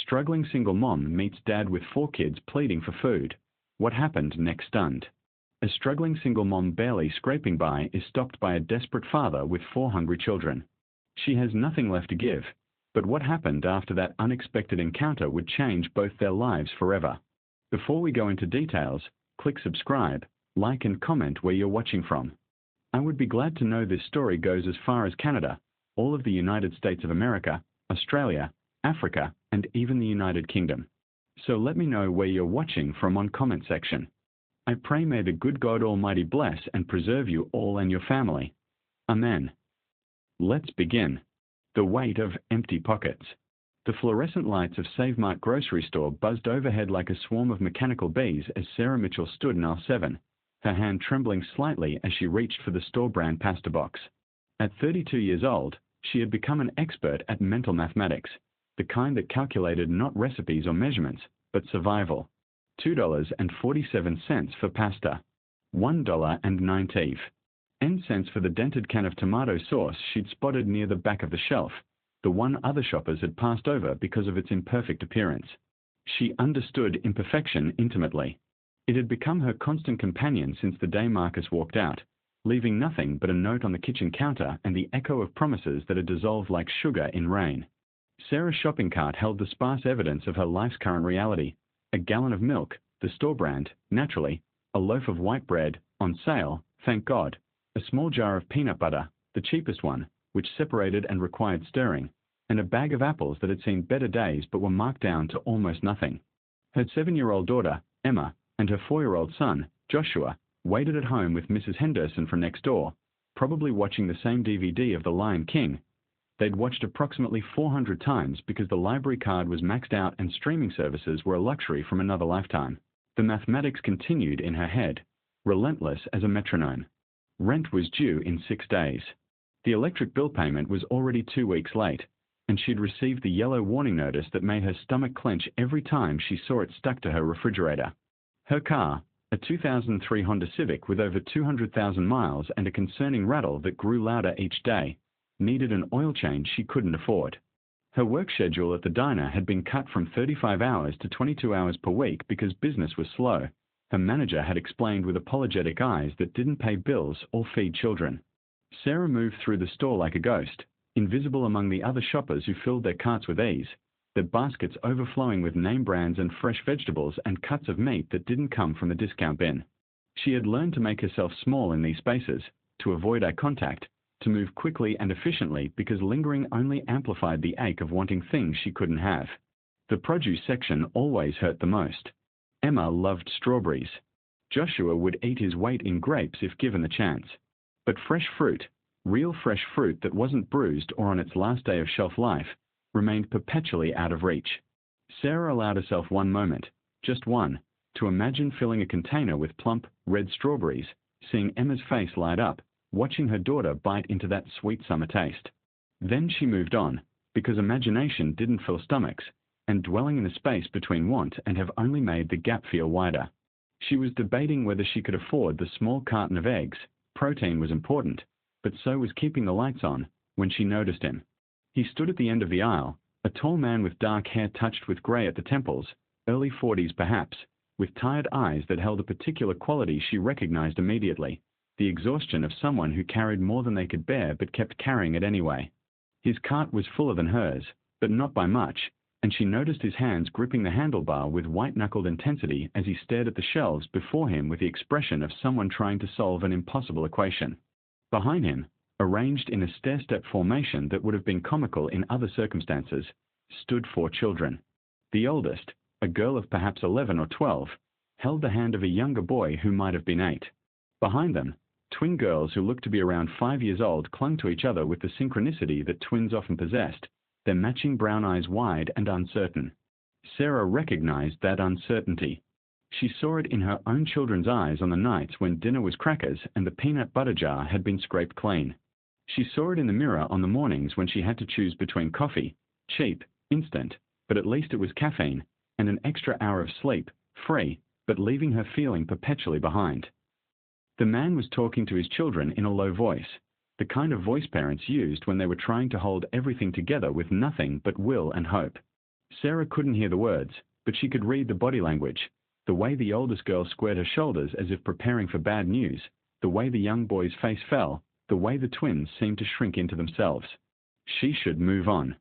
Struggling single mom meets dad with 4 kids pleading for food. What happened next? Stunned. A struggling single mom barely scraping by is stopped by a desperate father with 4 hungry children. She has nothing left to give. But what happened after that unexpected encounter would change both their lives forever. Before we go into details, click subscribe, like and comment where you're watching from. I would be glad to know this story goes as far as Canada, all of the United States of America, Australia, Africa, and even the United Kingdom. So let me know where you're watching from on comment section. I pray may the good God Almighty bless and preserve you all and your family. Amen. Let's begin. The weight of empty pockets. The fluorescent lights of Save Mart grocery store buzzed overhead like a swarm of mechanical bees as Sarah Mitchell stood in aisle 7, her hand trembling slightly as she reached for the store brand pasta box. At 32 years old, she had become an expert at mental mathematics, the kind that calculated not recipes or measurements, but survival. $2.47 for pasta. $1.90 for the dented can of tomato sauce she'd spotted near the back of the shelf, the one other shoppers had passed over because of its imperfect appearance. She understood imperfection intimately. It had become her constant companion since the day Marcus walked out, leaving nothing but a note on the kitchen counter and the echo of promises that had dissolved like sugar in rain. Sarah's shopping cart held the sparse evidence of her life's current reality: a gallon of milk, the store brand, naturally, a loaf of white bread, on sale, thank God, a small jar of peanut butter, the cheapest one, which separated and required stirring, and a bag of apples that had seen better days but were marked down to almost nothing. Her 7-year-old daughter, Emma, and her 4-year-old son, Joshua, waited at home with Mrs. Henderson from next door, probably watching the same DVD of The Lion King. They'd watched approximately 400 times because the library card was maxed out and streaming services were a luxury from another lifetime. The mathematics continued in her head, relentless as a metronome. Rent was due in 6 days. The electric bill payment was already 2 weeks late, and she'd received the yellow warning notice that made her stomach clench every time she saw it stuck to her refrigerator. Her car, a 2003 Honda Civic with over 200,000 miles and a concerning rattle that grew louder each day, needed an oil change she couldn't afford. Her work schedule at the diner had been cut from 35 hours to 22 hours per week because business was slow. Her manager had explained with apologetic eyes that didn't pay bills or feed children. Sarah moved through the store like a ghost, invisible among the other shoppers who filled their carts with ease, their baskets overflowing with name brands and fresh vegetables and cuts of meat that didn't come from the discount bin. She had learned to make herself small in these spaces, to avoid eye contact, to move quickly and efficiently because lingering only amplified the ache of wanting things she couldn't have. The produce section always hurt the most. Emma loved strawberries. Joshua would eat his weight in grapes if given the chance. But fresh fruit, real fresh fruit that wasn't bruised or on its last day of shelf life, remained perpetually out of reach. Sarah allowed herself one moment, just one, to imagine filling a container with plump, red strawberries, seeing Emma's face light up, watching her daughter bite into that sweet summer taste. Then she moved on, because imagination didn't fill stomachs, and dwelling in the space between want and have only made the gap feel wider. She was debating whether she could afford the small carton of eggs. Protein was important, but so was keeping the lights on, when she noticed him. He stood at the end of the aisle, a tall man with dark hair touched with gray at the temples, early 40s perhaps, with tired eyes that held a particular quality she recognized immediately: the exhaustion of someone who carried more than they could bear but kept carrying it anyway. His cart was fuller than hers, but not by much, and she noticed his hands gripping the handlebar with white-knuckled intensity as he stared at the shelves before him with the expression of someone trying to solve an impossible equation. Behind him, arranged in a stair-step formation that would have been comical in other circumstances, stood 4 children. The oldest, a girl of perhaps 11 or 12, held the hand of a younger boy who might have been 8. Behind them, twin girls who looked to be around 5 years old clung to each other with the synchronicity that twins often possessed, their matching brown eyes wide and uncertain. Sarah recognized that uncertainty. She saw it in her own children's eyes on the nights when dinner was crackers and the peanut butter jar had been scraped clean. She saw it in the mirror on the mornings when she had to choose between coffee, cheap, instant, but at least it was caffeine, and an extra hour of sleep, free, but leaving her feeling perpetually behind. The man was talking to his children in a low voice, the kind of voice parents used when they were trying to hold everything together with nothing but will and hope. Sarah couldn't hear the words, but she could read the body language, the way the oldest girl squared her shoulders as if preparing for bad news, the way the young boy's face fell, the way the twins seemed to shrink into themselves. She should move on.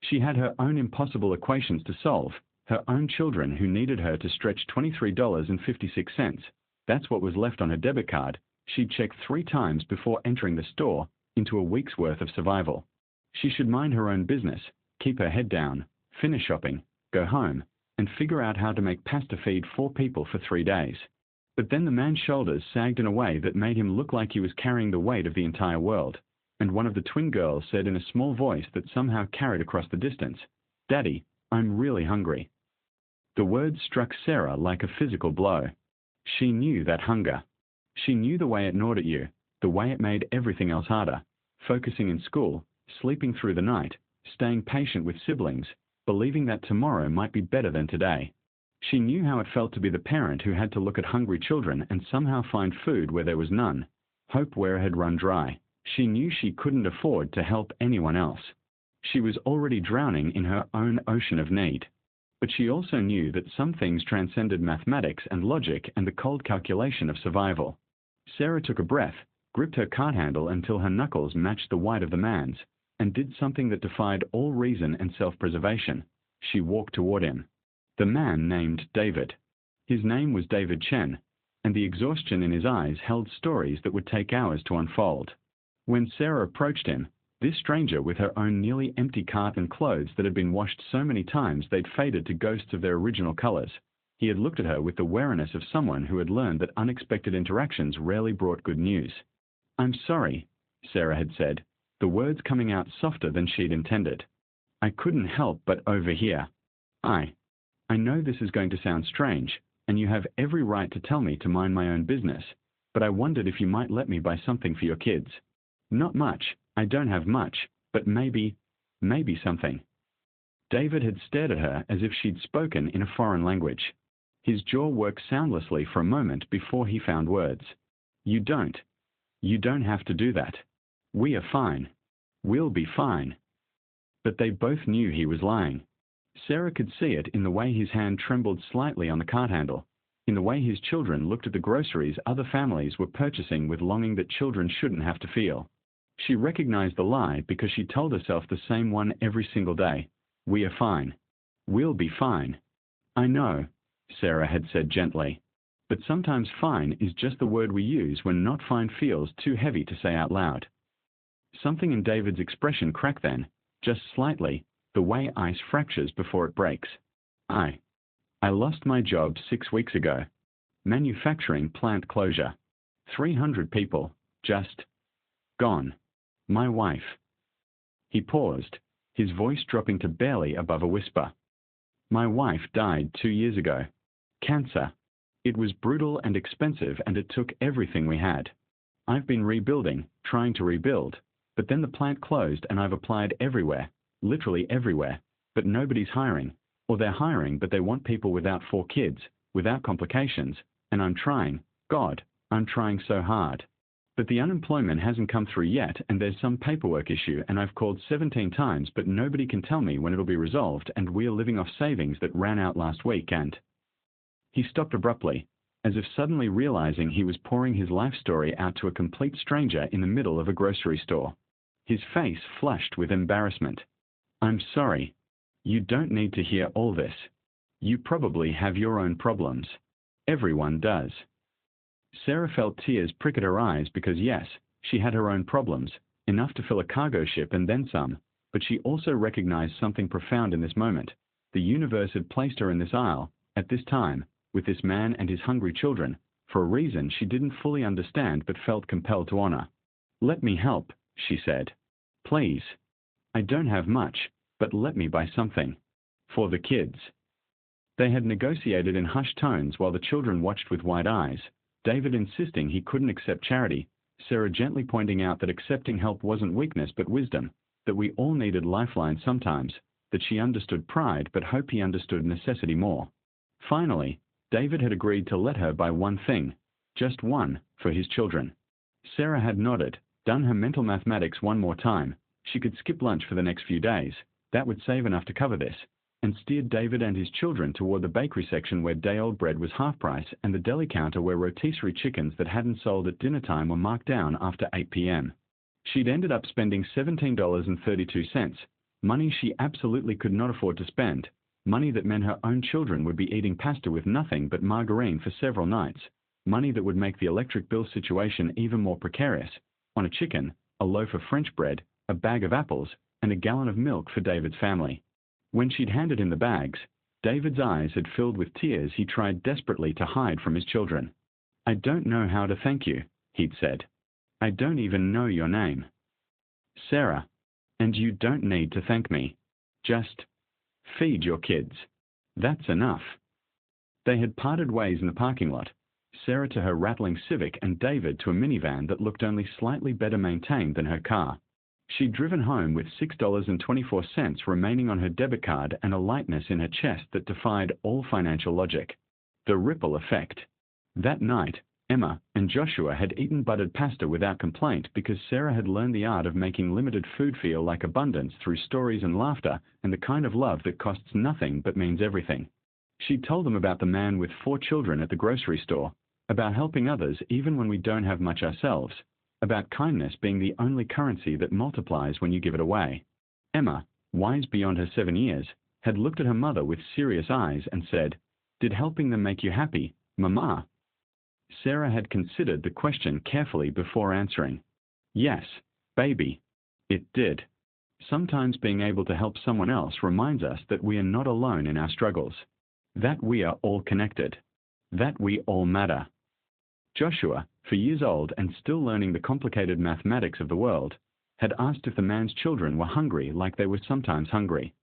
She had her own impossible equations to solve, her own children who needed her to stretch $23.56. That's what was left on her debit card. She'd checked 3 times before entering the store into a week's worth of survival. She should mind her own business, keep her head down, finish shopping, go home, and figure out how to make pasta feed 4 people for 3 days. But then the man's shoulders sagged in a way that made him look like he was carrying the weight of the entire world, and one of the twin girls said in a small voice that somehow carried across the distance, "Daddy, I'm really hungry." The words struck Sarah like a physical blow. She knew that hunger. She knew the way it gnawed at you, the way it made everything else harder, focusing in school, sleeping through the night, staying patient with siblings, believing that tomorrow might be better than today. She knew how it felt to be the parent who had to look at hungry children and somehow find food where there was none, hope where it had run dry. She knew she couldn't afford to help anyone else. She was already drowning in her own ocean of need. But she also knew that some things transcended mathematics and logic and the cold calculation of survival. Sarah took a breath, gripped her cart handle until her knuckles matched the white of the man's, and did something that defied all reason and self-preservation. She walked toward him. The man named David. His name was David Chen, and the exhaustion in his eyes held stories that would take hours to unfold. When Sarah approached him, this stranger with her own nearly empty cart and clothes that had been washed so many times they'd faded to ghosts of their original colors, he had looked at her with the wariness of someone who had learned that unexpected interactions rarely brought good news. "I'm sorry," Sarah had said, the words coming out softer than she'd intended. "I couldn't help but overhear. I know this is going to sound strange, and you have every right to tell me to mind my own business, but I wondered if you might let me buy something for your kids. Not much, I don't have much, but maybe something." David had stared at her as if she'd spoken in a foreign language. His jaw worked soundlessly for a moment before he found words. You don't have to do that. We are fine. We'll be fine." But they both knew he was lying. Sarah could see it in the way his hand trembled slightly on the cart handle, in the way his children looked at the groceries other families were purchasing with longing that children shouldn't have to feel. She recognized the lie because she told herself the same one every single day. We are fine. We'll be fine. I know, Sarah had said gently, but sometimes fine is just the word we use when not fine feels too heavy to say out loud. Something in David's expression cracked then, just slightly, the way ice fractures before it breaks. I lost my job 6 weeks ago. Manufacturing plant closure. 300 people, just gone. My wife. He paused, his voice dropping to barely above a whisper. My wife died 2 years ago. Cancer. It was brutal and expensive, and it took everything we had. I've been rebuilding, trying to rebuild, but then the plant closed and I've applied everywhere, literally everywhere, but nobody's hiring, or they're hiring but they want people without 4 kids, without complications, and I'm trying, God, I'm trying so hard. But the unemployment hasn't come through yet, and there's some paperwork issue, and I've called 17 times, but nobody can tell me when it'll be resolved, and we're living off savings that ran out last week, and... He stopped abruptly, as if suddenly realizing he was pouring his life story out to a complete stranger in the middle of a grocery store. His face flushed with embarrassment. I'm sorry. You don't need to hear all this. You probably have your own problems. Everyone does. Sarah felt tears prick at her eyes because yes, she had her own problems, enough to fill a cargo ship and then some, but she also recognized something profound in this moment. The universe had placed her in this aisle, at this time, with this man and his hungry children, for a reason she didn't fully understand but felt compelled to honor. Let me help, she said. Please. I don't have much, but let me buy something. For the kids. They had negotiated in hushed tones while the children watched with wide eyes, David insisting he couldn't accept charity, Sarah gently pointing out that accepting help wasn't weakness but wisdom, that we all needed lifelines sometimes, that she understood pride but hoped he understood necessity more. Finally, David had agreed to let her buy one thing, just one, for his children. Sarah had nodded, done her mental mathematics one more time. She could skip lunch for the next few days. That would save enough to cover this. and steered David and his children toward the bakery section where day-old bread was half price and the deli counter where rotisserie chickens that hadn't sold at dinner time were marked down after 8 p.m. She'd ended up spending $17.32, money she absolutely could not afford to spend, money that meant her own children would be eating pasta with nothing but margarine for several nights, money that would make the electric bill situation even more precarious, on a chicken, a loaf of French bread, a bag of apples, and a gallon of milk for David's family. When she'd handed him the bags, David's eyes had filled with tears he tried desperately to hide from his children. "I don't know how to thank you," he'd said. "I don't even know your name." "Sarah, and you don't need to thank me. Just feed your kids. That's enough." They had parted ways in the parking lot, Sarah to her rattling Civic and David to a minivan that looked only slightly better maintained than her car. She'd driven home with $6.24 remaining on her debit card and a lightness in her chest that defied all financial logic. The ripple effect. That night, Emma and Joshua had eaten buttered pasta without complaint because Sarah had learned the art of making limited food feel like abundance through stories and laughter and the kind of love that costs nothing but means everything. She'd told them about the man with 4 children at the grocery store, about helping others even when we don't have much ourselves, about kindness being the only currency that multiplies when you give it away. Emma, wise beyond her 7 years, had looked at her mother with serious eyes and said, "Did helping them make you happy, Mama?" Sarah had considered the question carefully before answering. "Yes, baby. It did." Sometimes being able to help someone else reminds us that we are not alone in our struggles, that we are all connected, that we all matter. Joshua, for years old and still learning the complicated mathematics of the world, had asked if the man's children were hungry like they were sometimes hungry.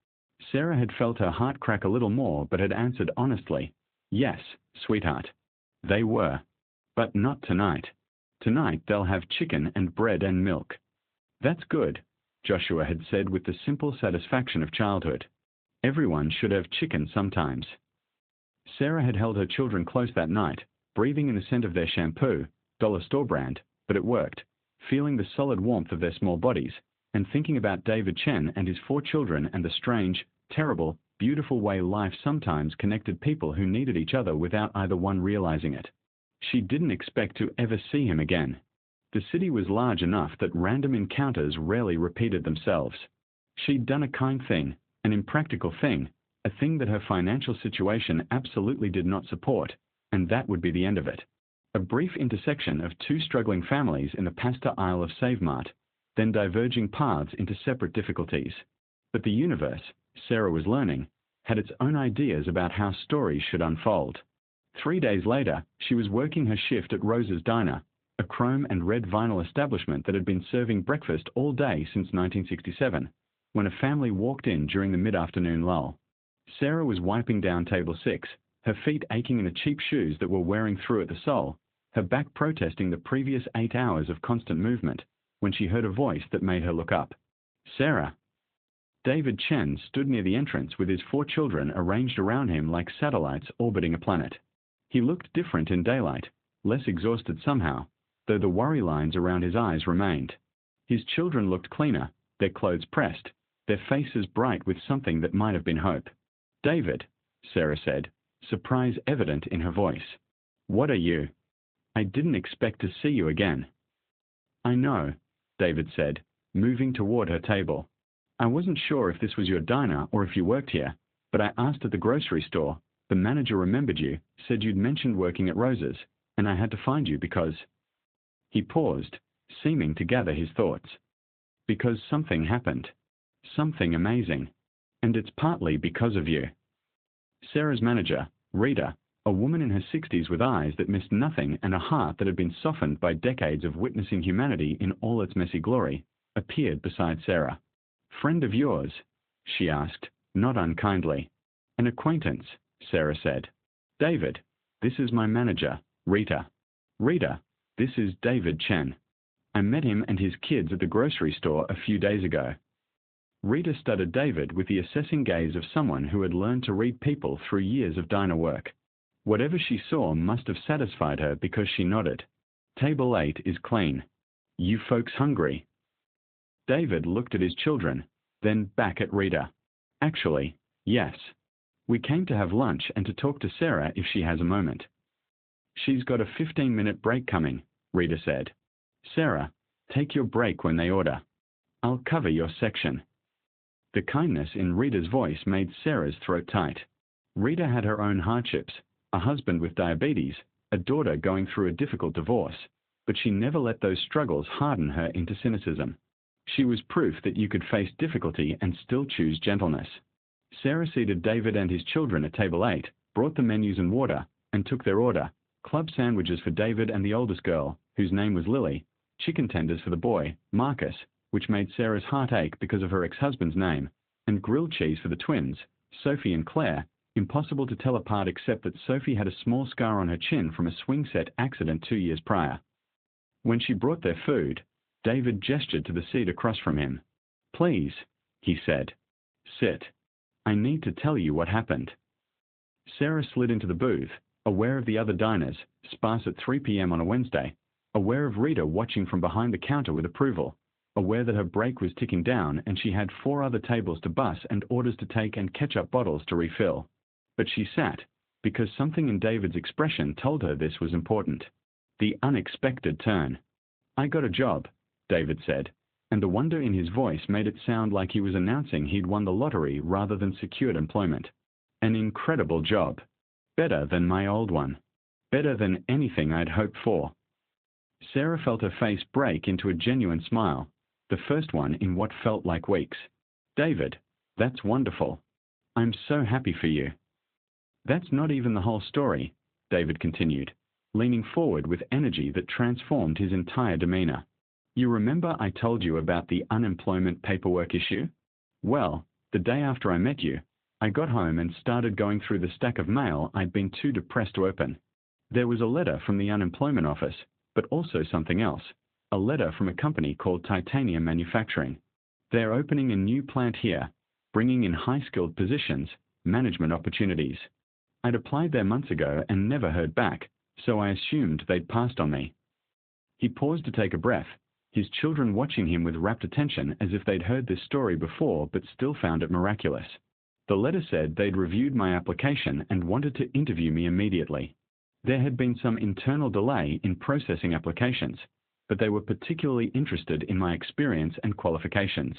Sarah had felt her heart crack a little more but had answered honestly, "Yes, sweetheart. They were. But not tonight. Tonight they'll have chicken and bread and milk." "That's good," Joshua had said with the simple satisfaction of childhood. Everyone should have chicken sometimes. Sarah had held her children close that night, breathing in the scent of their shampoo, dollar store brand, but it worked, feeling the solid warmth of their small bodies, and thinking about David Chen and his 4 children and the strange, terrible, beautiful way life sometimes connected people who needed each other without either one realizing it. She didn't expect to ever see him again. The city was large enough that random encounters rarely repeated themselves. She'd done a kind thing, an impractical thing, a thing that her financial situation absolutely did not support, and that would be the end of it. A brief intersection of 2 struggling families in the pasta aisle of Save Mart, then diverging paths into separate difficulties. But the universe, Sarah was learning, had its own ideas about how stories should unfold. 3 days later, she was working her shift at Rose's Diner, a chrome and red vinyl establishment that had been serving breakfast all day since 1967, when a family walked in during the mid-afternoon lull. Sarah was wiping down table 6, her feet aching in the cheap shoes that were wearing through at the sole, her back protesting the previous 8 hours of constant movement, when she heard a voice that made her look up. "Sarah." David Chen stood near the entrance with his 4 children arranged around him like satellites orbiting a planet. He looked different in daylight, less exhausted somehow, though the worry lines around his eyes remained. His children looked cleaner, their clothes pressed, their faces bright with something that might have been hope. "David," Sarah said, surprise evident in her voice. "What are you? I didn't expect to see you again." "I know," David said, moving toward her table. "I wasn't sure if this was your diner or if you worked here, but I asked at the grocery store. The manager remembered you, said you'd mentioned working at Rose's, and I had to find you because—" He paused, seeming to gather his thoughts. "Because something happened. Something amazing. And it's partly because of you." Sarah's manager, Rita, a woman in her 60s with eyes that missed nothing and a heart that had been softened by decades of witnessing humanity in all its messy glory, appeared beside Sarah. "Friend of yours?" she asked, not unkindly. "An acquaintance," Sarah said. "David, this is my manager, Rita. Rita, this is David Chen. I met him and his kids at the grocery store a few days ago." Rita studied David with the assessing gaze of someone who had learned to read people through years of diner work. Whatever she saw must have satisfied her because she nodded. "Table 8 is clean. You folks hungry?" David looked at his children, then back at Rita. "Actually, Yes. We came to have lunch and to talk to Sarah if she has a moment. She's got a 15-minute break coming, Rita said. Sarah, take your break when they order. I'll cover your section. The kindness in Rita's voice made Sarah's throat tight. Rita had her own hardships, a husband with diabetes, a daughter going through a difficult divorce, but she never let those struggles harden her into cynicism. She was proof that you could face difficulty and still choose gentleness. Sarah seated David and his children at table 8, brought the menus and water, and took their order: club sandwiches for David and the oldest girl, whose name was Lily, chicken tenders for the boy, Marcus, which made Sarah's heart ache because of her ex-husband's name, and grilled cheese for the twins, Sophie and Claire, impossible to tell apart except that Sophie had a small scar on her chin from a swing set accident 2 years prior. When she brought their food, David gestured to the seat across from him. Please, he said. Sit. I need to tell you what happened. Sarah slid into the booth, aware of the other diners, sparse at 3 p.m. on a Wednesday, aware of Rita watching from behind the counter with approval, aware that her break was ticking down and she had 4 other tables to bus and orders to take and ketchup bottles to refill. But she sat, because something in David's expression told her this was important. The unexpected turn. I got a job, David said, and the wonder in his voice made it sound like he was announcing he'd won the lottery rather than secured employment. An incredible job. Better than my old one. Better than anything I'd hoped for. Sarah felt her face break into a genuine smile, the first one in what felt like weeks. David, that's wonderful. I'm so happy for you. That's not even the whole story, David continued, leaning forward with energy that transformed his entire demeanor. You remember I told you about the unemployment paperwork issue? Well, the day after I met you, I got home and started going through the stack of mail I'd been too depressed to open. There was a letter from the unemployment office, but also something else, a letter from a company called Titanium Manufacturing. They're opening a new plant here, bringing in high-skilled positions, management opportunities. I'd applied there months ago and never heard back, so I assumed they'd passed on me. He paused to take a breath, his children watching him with rapt attention as if they'd heard this story before but still found it miraculous. The letter said they'd reviewed my application and wanted to interview me immediately. There had been some internal delay in processing applications, but they were particularly interested in my experience and qualifications.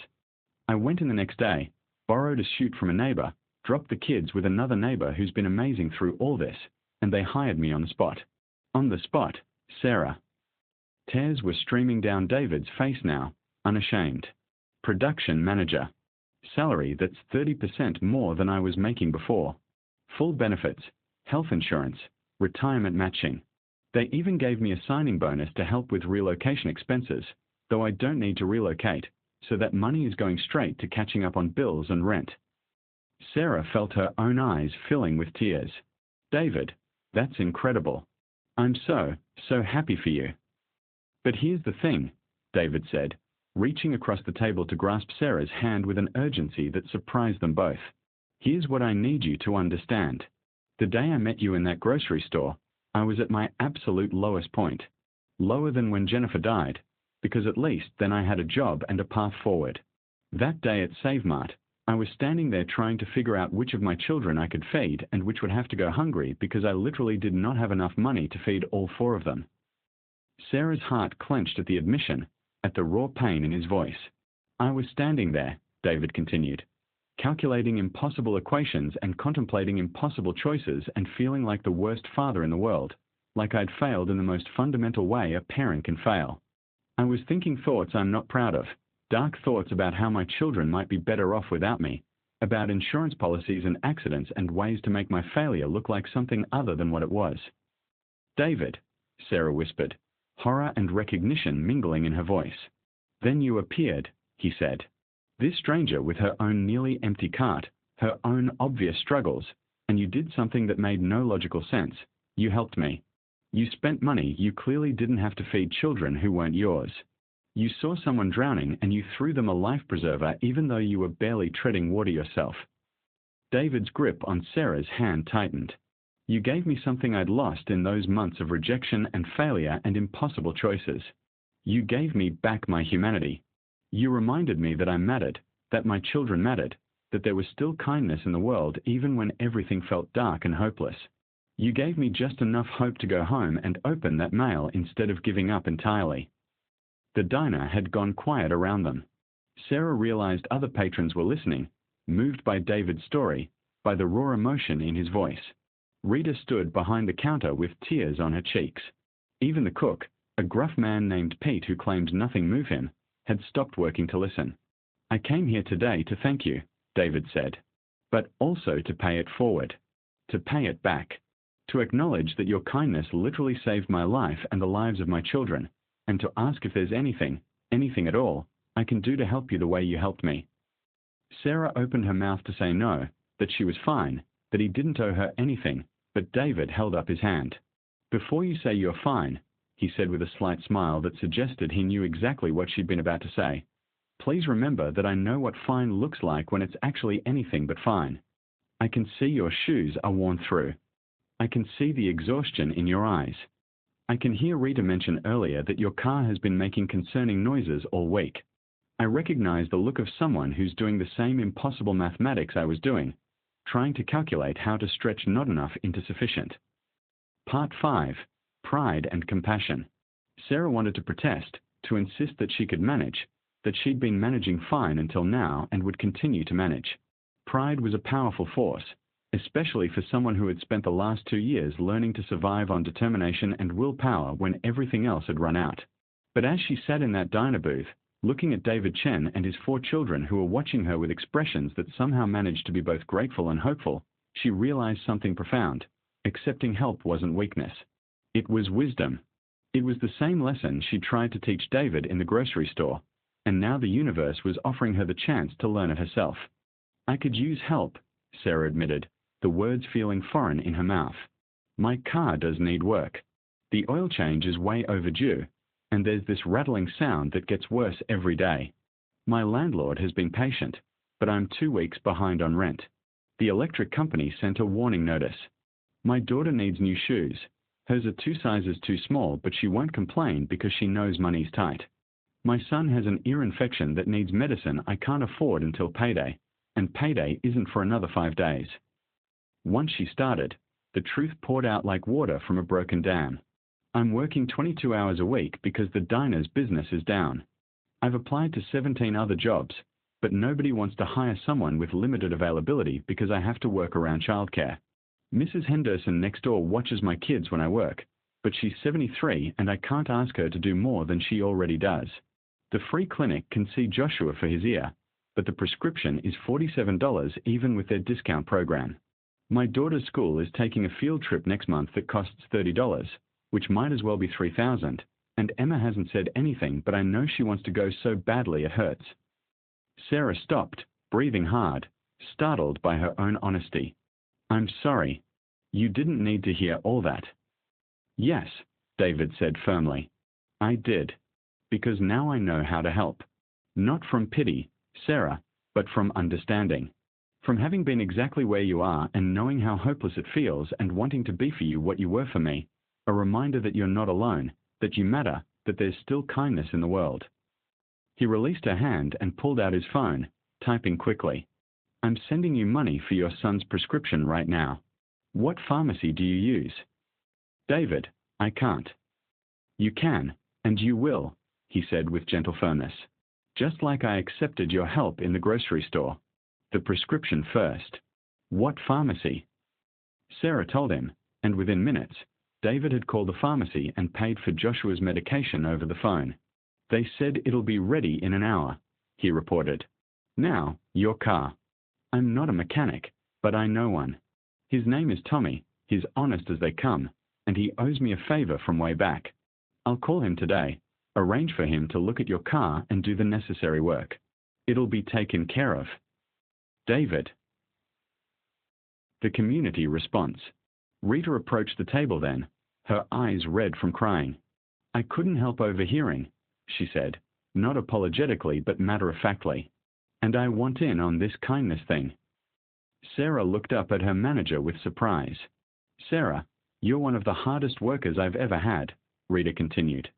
I went in the next day, borrowed a chute from a neighbor, dropped the kids with another neighbor who's been amazing through all this, and they hired me on the spot. On the spot, Sarah. Tears were streaming down David's face now, unashamed. Production manager. Salary that's 30% more than I was making before. Full benefits, health insurance, retirement matching. They even gave me a signing bonus to help with relocation expenses, though I don't need to relocate, so that money is going straight to catching up on bills and rent. Sarah felt her own eyes filling with tears. David, that's incredible. I'm so happy for you. But here's the thing, David said, reaching across the table to grasp Sarah's hand with an urgency that surprised them both. Here's what I need you to understand. The day I met you in that grocery store, I was at my absolute lowest point. Lower than when Jennifer died, because at least then I had a job and a path forward. That day at Save Mart, I was standing there trying to figure out which of my children I could feed and which would have to go hungry because I literally did not have enough money to feed all 4 of them. Sarah's heart clenched at the admission, at the raw pain in his voice. I was standing there, David continued, calculating impossible equations and contemplating impossible choices and feeling like the worst father in the world, like I'd failed in the most fundamental way a parent can fail. I was thinking thoughts I'm not proud of, dark thoughts about how my children might be better off without me, about insurance policies and accidents and ways to make my failure look like something other than what it was. David, Sarah whispered, horror and recognition mingling in her voice. Then you appeared, he said. This stranger with her own nearly empty cart, her own obvious struggles, and you did something that made no logical sense. You helped me. You spent money you clearly didn't have to feed children who weren't yours. You saw someone drowning and you threw them a life preserver even though you were barely treading water yourself. David's grip on Sarah's hand tightened. You gave me something I'd lost in those months of rejection and failure and impossible choices. You gave me back my humanity. You reminded me that I mattered, that my children mattered, that there was still kindness in the world even when everything felt dark and hopeless. You gave me just enough hope to go home and open that mail instead of giving up entirely. The diner had gone quiet around them. Sarah realized other patrons were listening, moved by David's story, by the raw emotion in his voice. Rita stood behind the counter with tears on her cheeks. Even the cook, a gruff man named Pete who claimed nothing moved him, had stopped working to listen. I came here today to thank you, David said, but also to pay it forward, to pay it back, to acknowledge that your kindness literally saved my life and the lives of my children, and to ask if there's anything at all, I can do to help you the way you helped me. Sarah opened her mouth to say no, that she was fine, that he didn't owe her anything, but David held up his hand. Before you say you're fine, he said with a slight smile that suggested he knew exactly what she'd been about to say. Please remember that I know what fine looks like when it's actually anything but fine. I can see your shoes are worn through. I can see the exhaustion in your eyes. I can hear Rita mention earlier that your car has been making concerning noises all week. I recognize the look of someone who's doing the same impossible mathematics I was doing, trying to calculate how to stretch not enough into sufficient. Part 5. Pride and Compassion. Sarah wanted to protest, to insist that she could manage, that she'd been managing fine until now and would continue to manage. Pride was a powerful force, especially for someone who had spent the last 2 years learning to survive on determination and willpower when everything else had run out. But as she sat in that diner booth, looking at David Chen and his 4 children who were watching her with expressions that somehow managed to be both grateful and hopeful, she realized something profound. Accepting help wasn't weakness. It was wisdom. It was the same lesson she tried to teach David in the grocery store, and now the universe was offering her the chance to learn it herself. I could use help, Sarah admitted, the words feeling foreign in her mouth. My car does need work. The oil change is way overdue, and there's this rattling sound that gets worse every day. My landlord has been patient, but I'm 2 weeks behind on rent. The electric company sent a warning notice. My daughter needs new shoes. Hers are 2 sizes too small, but she won't complain because she knows money's tight. My son has an ear infection that needs medicine I can't afford until payday, and payday isn't for another 5 days. Once she started, the truth poured out like water from a broken dam. I'm working 22 hours a week because the diner's business is down. I've applied to 17 other jobs, but nobody wants to hire someone with limited availability because I have to work around childcare. Mrs. Henderson next door watches my kids when I work, but she's 73 and I can't ask her to do more than she already does. The free clinic can see Joshua for his ear, but the prescription is $47 even with their discount program. My daughter's school is taking a field trip next month that costs $30, which might as well be $3,000, and Emma hasn't said anything, but I know she wants to go so badly it hurts. Sarah stopped, breathing hard, startled by her own honesty. I'm sorry. You didn't need to hear all that. Yes, David said firmly. I did. Because now I know how to help. Not from pity, Sarah, but from understanding. From having been exactly where you are and knowing how hopeless it feels and wanting to be for you what you were for me, a reminder that you're not alone, that you matter, that there's still kindness in the world. He released her hand and pulled out his phone, typing quickly. I'm sending you money for your son's prescription right now. What pharmacy do you use? David, I can't. You can, and you will, he said with gentle firmness. Just like I accepted your help in the grocery store. The prescription first. What pharmacy? Sarah told him, and within minutes, David had called the pharmacy and paid for Joshua's medication over the phone. They said it'll be ready in an hour, he reported. Now, your car. I'm not a mechanic, but I know one. His name is Tommy, he's honest as they come, and he owes me a favor from way back. I'll call him today, arrange for him to look at your car and do the necessary work. It'll be taken care of. David. The community response. Rita approached the table then, her eyes red from crying. I couldn't help overhearing, she said, not apologetically but matter-of-factly. And I want in on this kindness thing. Sarah looked up at her manager with surprise. Sarah, you're one of the hardest workers I've ever had, Rita continued.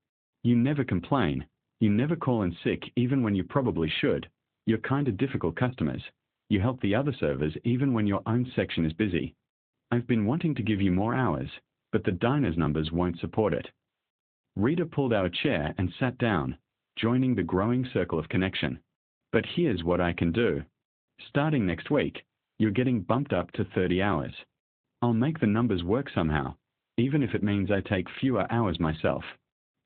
You never complain. You never call in sick even when you probably should. You're kind of difficult customers. You help the other servers even when your own section is busy. I've been wanting to give you more hours, but the diner's numbers won't support it. Rita pulled out a chair and sat down, joining the growing circle of connection. But here's what I can do. Starting next week, you're getting bumped up to 30 hours. I'll make the numbers work somehow, even if it means I take fewer hours myself.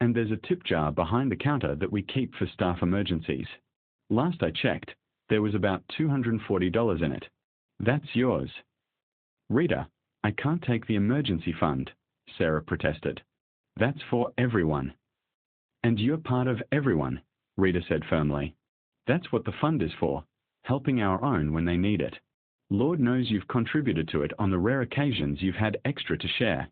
And there's a tip jar behind the counter that we keep for staff emergencies. Last I checked, there was about $240 in it. That's yours. Rita, I can't take the emergency fund, Sarah protested. That's for everyone. And you're part of everyone, Rita said firmly. That's what the fund is for, helping our own when they need it. Lord knows you've contributed to it on the rare occasions you've had extra to share.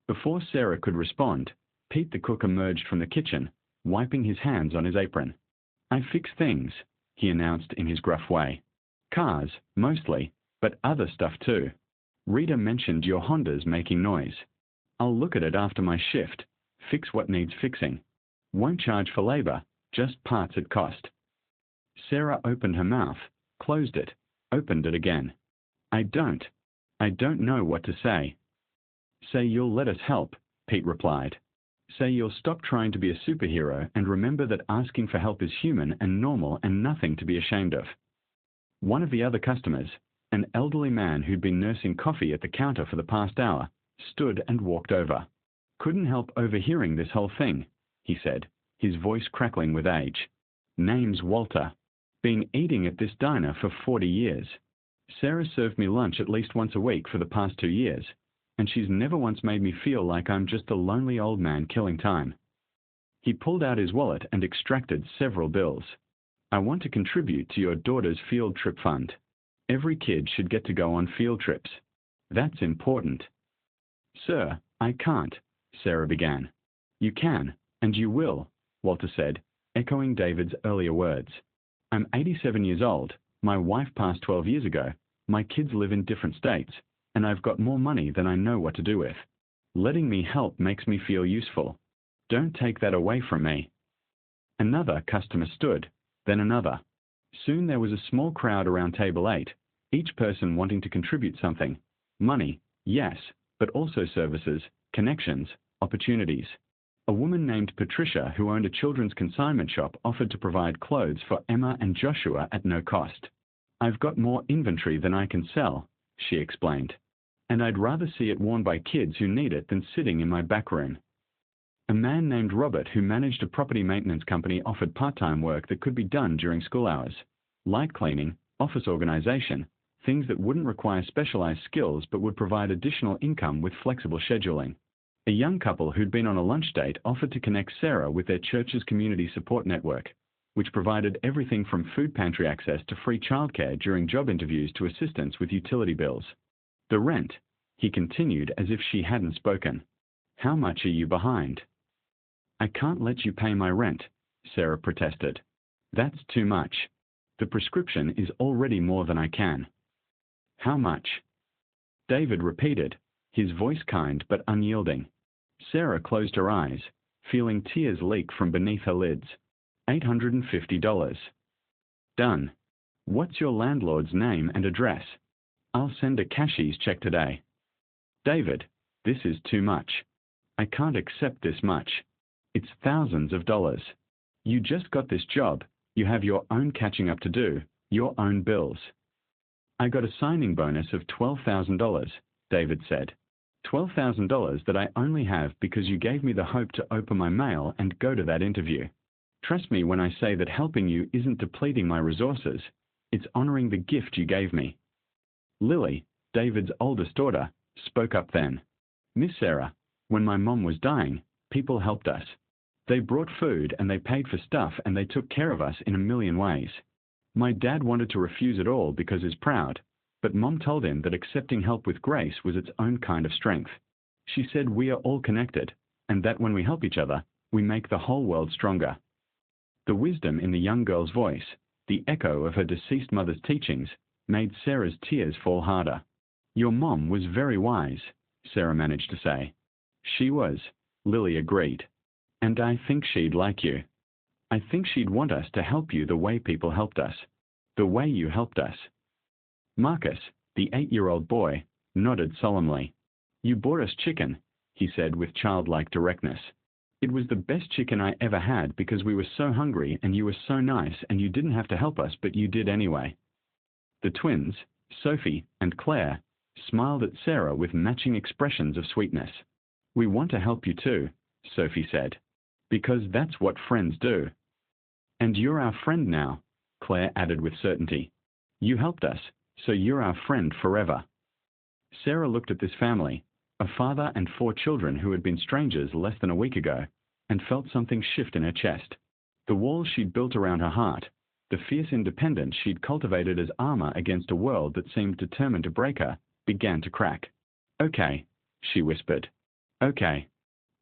Before Sarah could respond, Pete the cook emerged from the kitchen, wiping his hands on his apron. I fix things, he announced in his gruff way. Cars, mostly, but other stuff too. Rita mentioned your Honda's making noise. I'll look at it after my shift, fix what needs fixing. Won't charge for labor, just parts at cost. Sarah opened her mouth, closed it, opened it again. I don't know what to say. Say you'll let us help, Pete replied. Say you'll stop trying to be a superhero and remember that asking for help is human and normal and nothing to be ashamed of. One of the other customers, an elderly man who'd been nursing coffee at the counter for the past hour, stood and walked over. Couldn't help overhearing this whole thing, he said, his voice crackling with age. Name's Walter. Been eating at this diner for 40 years. Sarah served me lunch at least once a week for the past 2 years, and she's never once made me feel like I'm just a lonely old man killing time. He pulled out his wallet and extracted several bills. I want to contribute to your daughter's field trip fund. Every kid should get to go on field trips. That's important. Sir, I can't, Sarah began. You can, and you will, Walter said, echoing David's earlier words. I'm 87 years old, my wife passed 12 years ago, my kids live in different states, and I've got more money than I know what to do with. Letting me help makes me feel useful. Don't take that away from me. Another customer stood, then another. Soon there was a small crowd around table 8, each person wanting to contribute something. Money, yes, but also services, connections, opportunities. A woman named Patricia, who owned a children's consignment shop, offered to provide clothes for Emma and Joshua at no cost. I've got more inventory than I can sell, she explained, and I'd rather see it worn by kids who need it than sitting in my back room. A man named Robert, who managed a property maintenance company, offered part-time work that could be done during school hours. Light cleaning, office organization, things that wouldn't require specialized skills but would provide additional income with flexible scheduling. A young couple who'd been on a lunch date offered to connect Sarah with their church's community support network, which provided everything from food pantry access to free childcare during job interviews to assistance with utility bills. The rent, he continued as if she hadn't spoken. How much are you behind? I can't let you pay my rent, Sarah protested. That's too much. The prescription is already more than I can. How much? David repeated, his voice kind but unyielding. Sarah closed her eyes, feeling tears leak from beneath her lids. $850. Done. What's your landlord's name and address? I'll send a cashier's check today. David, this is too much. I can't accept this much. It's thousands of dollars. You just got this job, you have your own catching up to do, your own bills. I got a signing bonus of $12,000, David said. $12,000 that I only have because you gave me the hope to open my mail and go to that interview. Trust me when I say that helping you isn't depleting my resources, it's honoring the gift you gave me. Lily, David's oldest daughter, spoke up then. Miss Sarah, when my mom was dying, people helped us. They brought food and they paid for stuff and they took care of us in a million ways. My dad wanted to refuse it all because he's proud, but Mom told him that accepting help with grace was its own kind of strength. She said we are all connected, and that when we help each other, we make the whole world stronger. The wisdom in the young girl's voice, the echo of her deceased mother's teachings, made Sarah's tears fall harder. Your mom was very wise, Sarah managed to say. She was, Lily agreed. And I think she'd like you. I think she'd want us to help you the way people helped us. The way you helped us. Marcus, the 8-year-old boy, nodded solemnly. You bought us chicken, he said with childlike directness. It was the best chicken I ever had because we were so hungry and you were so nice and you didn't have to help us, but you did anyway. The twins, Sophie and Claire, smiled at Sarah with matching expressions of sweetness. We want to help you too, Sophie said. Because that's what friends do. And you're our friend now, Claire added with certainty. You helped us, so you're our friend forever. Sarah looked at this family, a father and 4 children who had been strangers less than a week ago, and felt something shift in her chest. The walls she'd built around her heart, the fierce independence she'd cultivated as armor against a world that seemed determined to break her, began to crack. Okay, she whispered. Okay.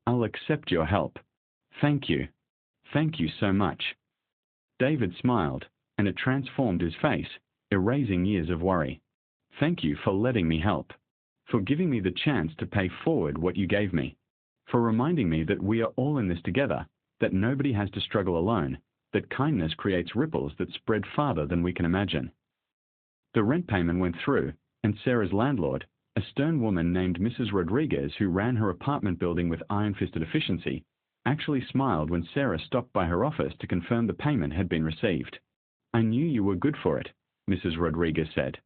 I'll accept your help. Thank you. Thank you so much. David smiled, and it transformed his face, erasing years of worry. Thank you for letting me help. For giving me the chance to pay forward what you gave me. For reminding me that we are all in this together, that nobody has to struggle alone, that kindness creates ripples that spread farther than we can imagine. The rent payment went through, and Sarah's landlord, a stern woman named Mrs. Rodriguez who ran her apartment building with iron-fisted efficiency, actually smiled when Sarah stopped by her office to confirm the payment had been received. I knew you were good for it, Mrs. Rodriguez said.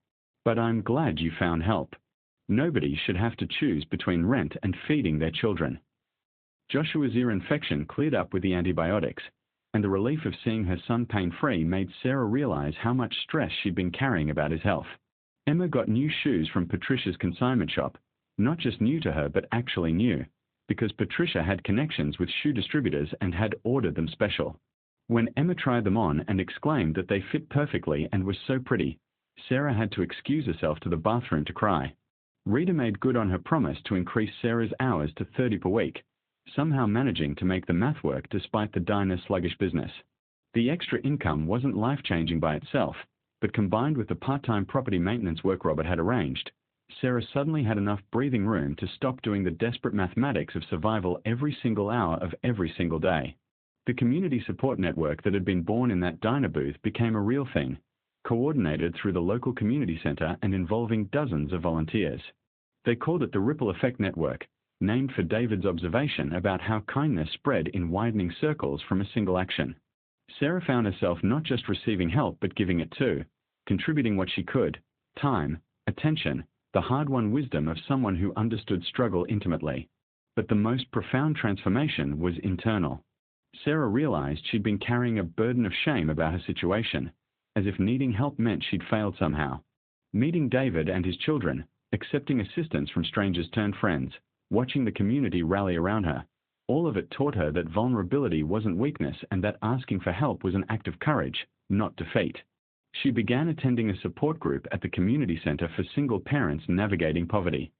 But I'm glad you found help. Nobody should have to choose between rent and feeding their children. Joshua's ear infection cleared up with the antibiotics, and the relief of seeing her son pain-free made Sarah realize how much stress she'd been carrying about his health. Emma got new shoes from Patricia's consignment shop, not just new to her but actually new, because Patricia had connections with shoe distributors and had ordered them special. When Emma tried them on and exclaimed that they fit perfectly and were so pretty, Sarah had to excuse herself to the bathroom to cry. Rita made good on her promise to increase Sarah's hours to 30 per week, somehow managing to make the math work despite the diner's sluggish business. The extra income wasn't life-changing by itself, but combined with the part-time property maintenance work Robert had arranged, Sarah suddenly had enough breathing room to stop doing the desperate mathematics of survival every single hour of every single day. The community support network that had been born in that diner booth became a real thing, coordinated through the local community center and involving dozens of volunteers. They called it the Ripple Effect Network, named for David's observation about how kindness spread in widening circles from a single action. Sarah found herself not just receiving help but giving it too, contributing what she could, time, attention, the hard-won wisdom of someone who understood struggle intimately. But the most profound transformation was internal. Sarah realized she'd been carrying a burden of shame about her situation, as if needing help meant she'd failed somehow. Meeting David and his children, accepting assistance from strangers turned friends, watching the community rally around her, all of it taught her that vulnerability wasn't weakness and that asking for help was an act of courage, not defeat. She began attending a support group at the community center for single parents navigating poverty.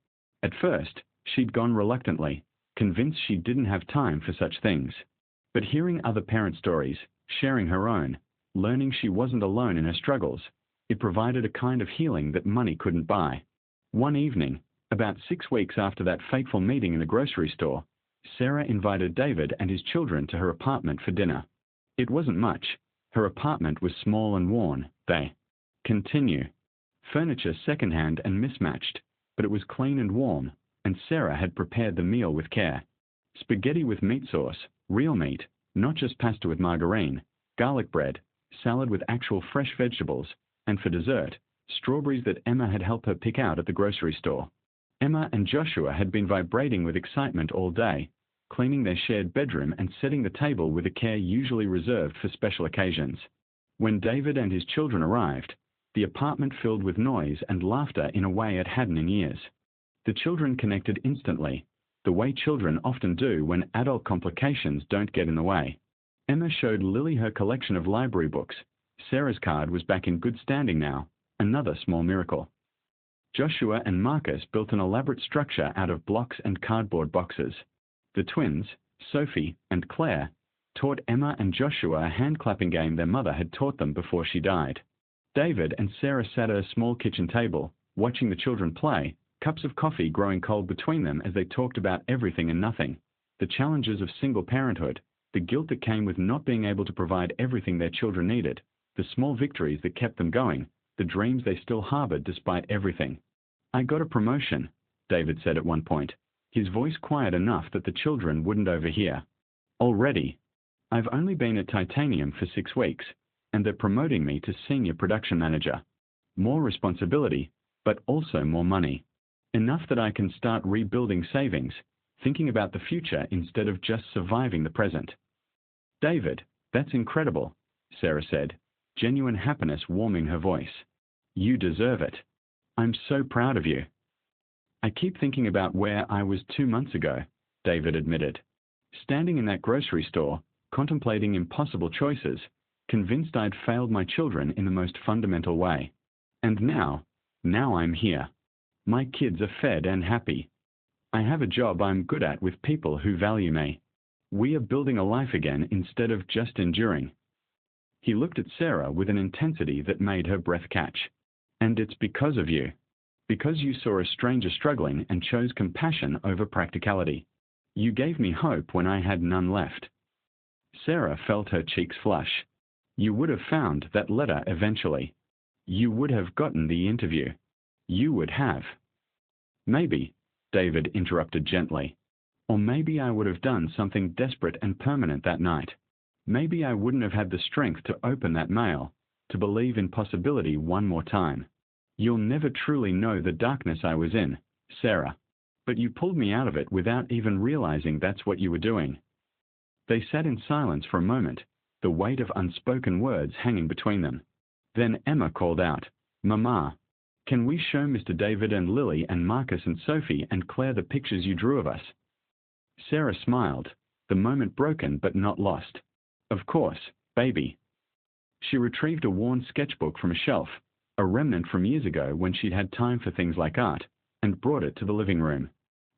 At first, she'd gone reluctantly, convinced she didn't have time for such things. But hearing other parent stories, sharing her own, learning she wasn't alone in her struggles, it provided a kind of healing that money couldn't buy. One evening, about 6 weeks after that fateful meeting in the grocery store, Sarah invited David and his children to her apartment for dinner. It wasn't much. Her apartment was small and worn. They continue. Furniture secondhand and mismatched, but it was clean and warm, and Sarah had prepared the meal with care. Spaghetti with meat sauce, real meat, not just pasta with margarine, garlic bread, salad with actual fresh vegetables, and for dessert, strawberries that Emma had helped her pick out at the grocery store. Emma and Joshua had been vibrating with excitement all day, cleaning their shared bedroom and setting the table with a care usually reserved for special occasions. When David and his children arrived, the apartment filled with noise and laughter in a way it hadn't in years. The children connected instantly, the way children often do when adult complications don't get in the way. Emma showed Lily her collection of library books. Sarah's card was back in good standing now, another small miracle. Joshua and Marcus built an elaborate structure out of blocks and cardboard boxes. The twins, Sophie and Claire, taught Emma and Joshua a hand-clapping game their mother had taught them before she died. David and Sarah sat at a small kitchen table, watching the children play, cups of coffee growing cold between them as they talked about everything and nothing, the challenges of single parenthood, the guilt that came with not being able to provide everything their children needed, the small victories that kept them going, the dreams they still harbored despite everything. "I got a promotion," David said at one point, his voice quiet enough that the children wouldn't overhear. "Already? I've only been at Titanium for 6 weeks, and they're promoting me to senior production manager. More responsibility, but also more money. Enough that I can start rebuilding savings, thinking about the future instead of just surviving the present." "David, that's incredible," Sarah said, genuine happiness warming her voice. "You deserve it. I'm so proud of you." "I keep thinking about where I was 2 months ago," David admitted. "Standing in that grocery store, contemplating impossible choices, convinced I'd failed my children in the most fundamental way. And now I'm here. My kids are fed and happy. I have a job I'm good at with people who value me. We are building a life again instead of just enduring." He looked at Sarah with an intensity that made her breath catch. "And it's because of you. Because you saw a stranger struggling and chose compassion over practicality. You gave me hope when I had none left." Sarah felt her cheeks flush. "You would have found that letter eventually. You would have gotten the interview. You would have." "Maybe," David interrupted gently. "Or maybe I would have done something desperate and permanent that night. Maybe I wouldn't have had the strength to open that mail, to believe in possibility one more time. You'll never truly know the darkness I was in, Sarah. But you pulled me out of it without even realizing that's what you were doing." They sat in silence for a moment, the weight of unspoken words hanging between them. Then Emma called out, "Mama, can we show Mr. David and Lily and Marcus and Sophie and Claire the pictures you drew of us?" Sarah smiled, the moment broken but not lost. "Of course, baby." She retrieved a worn sketchbook from a shelf, a remnant from years ago when she'd had time for things like art, and brought it to the living room.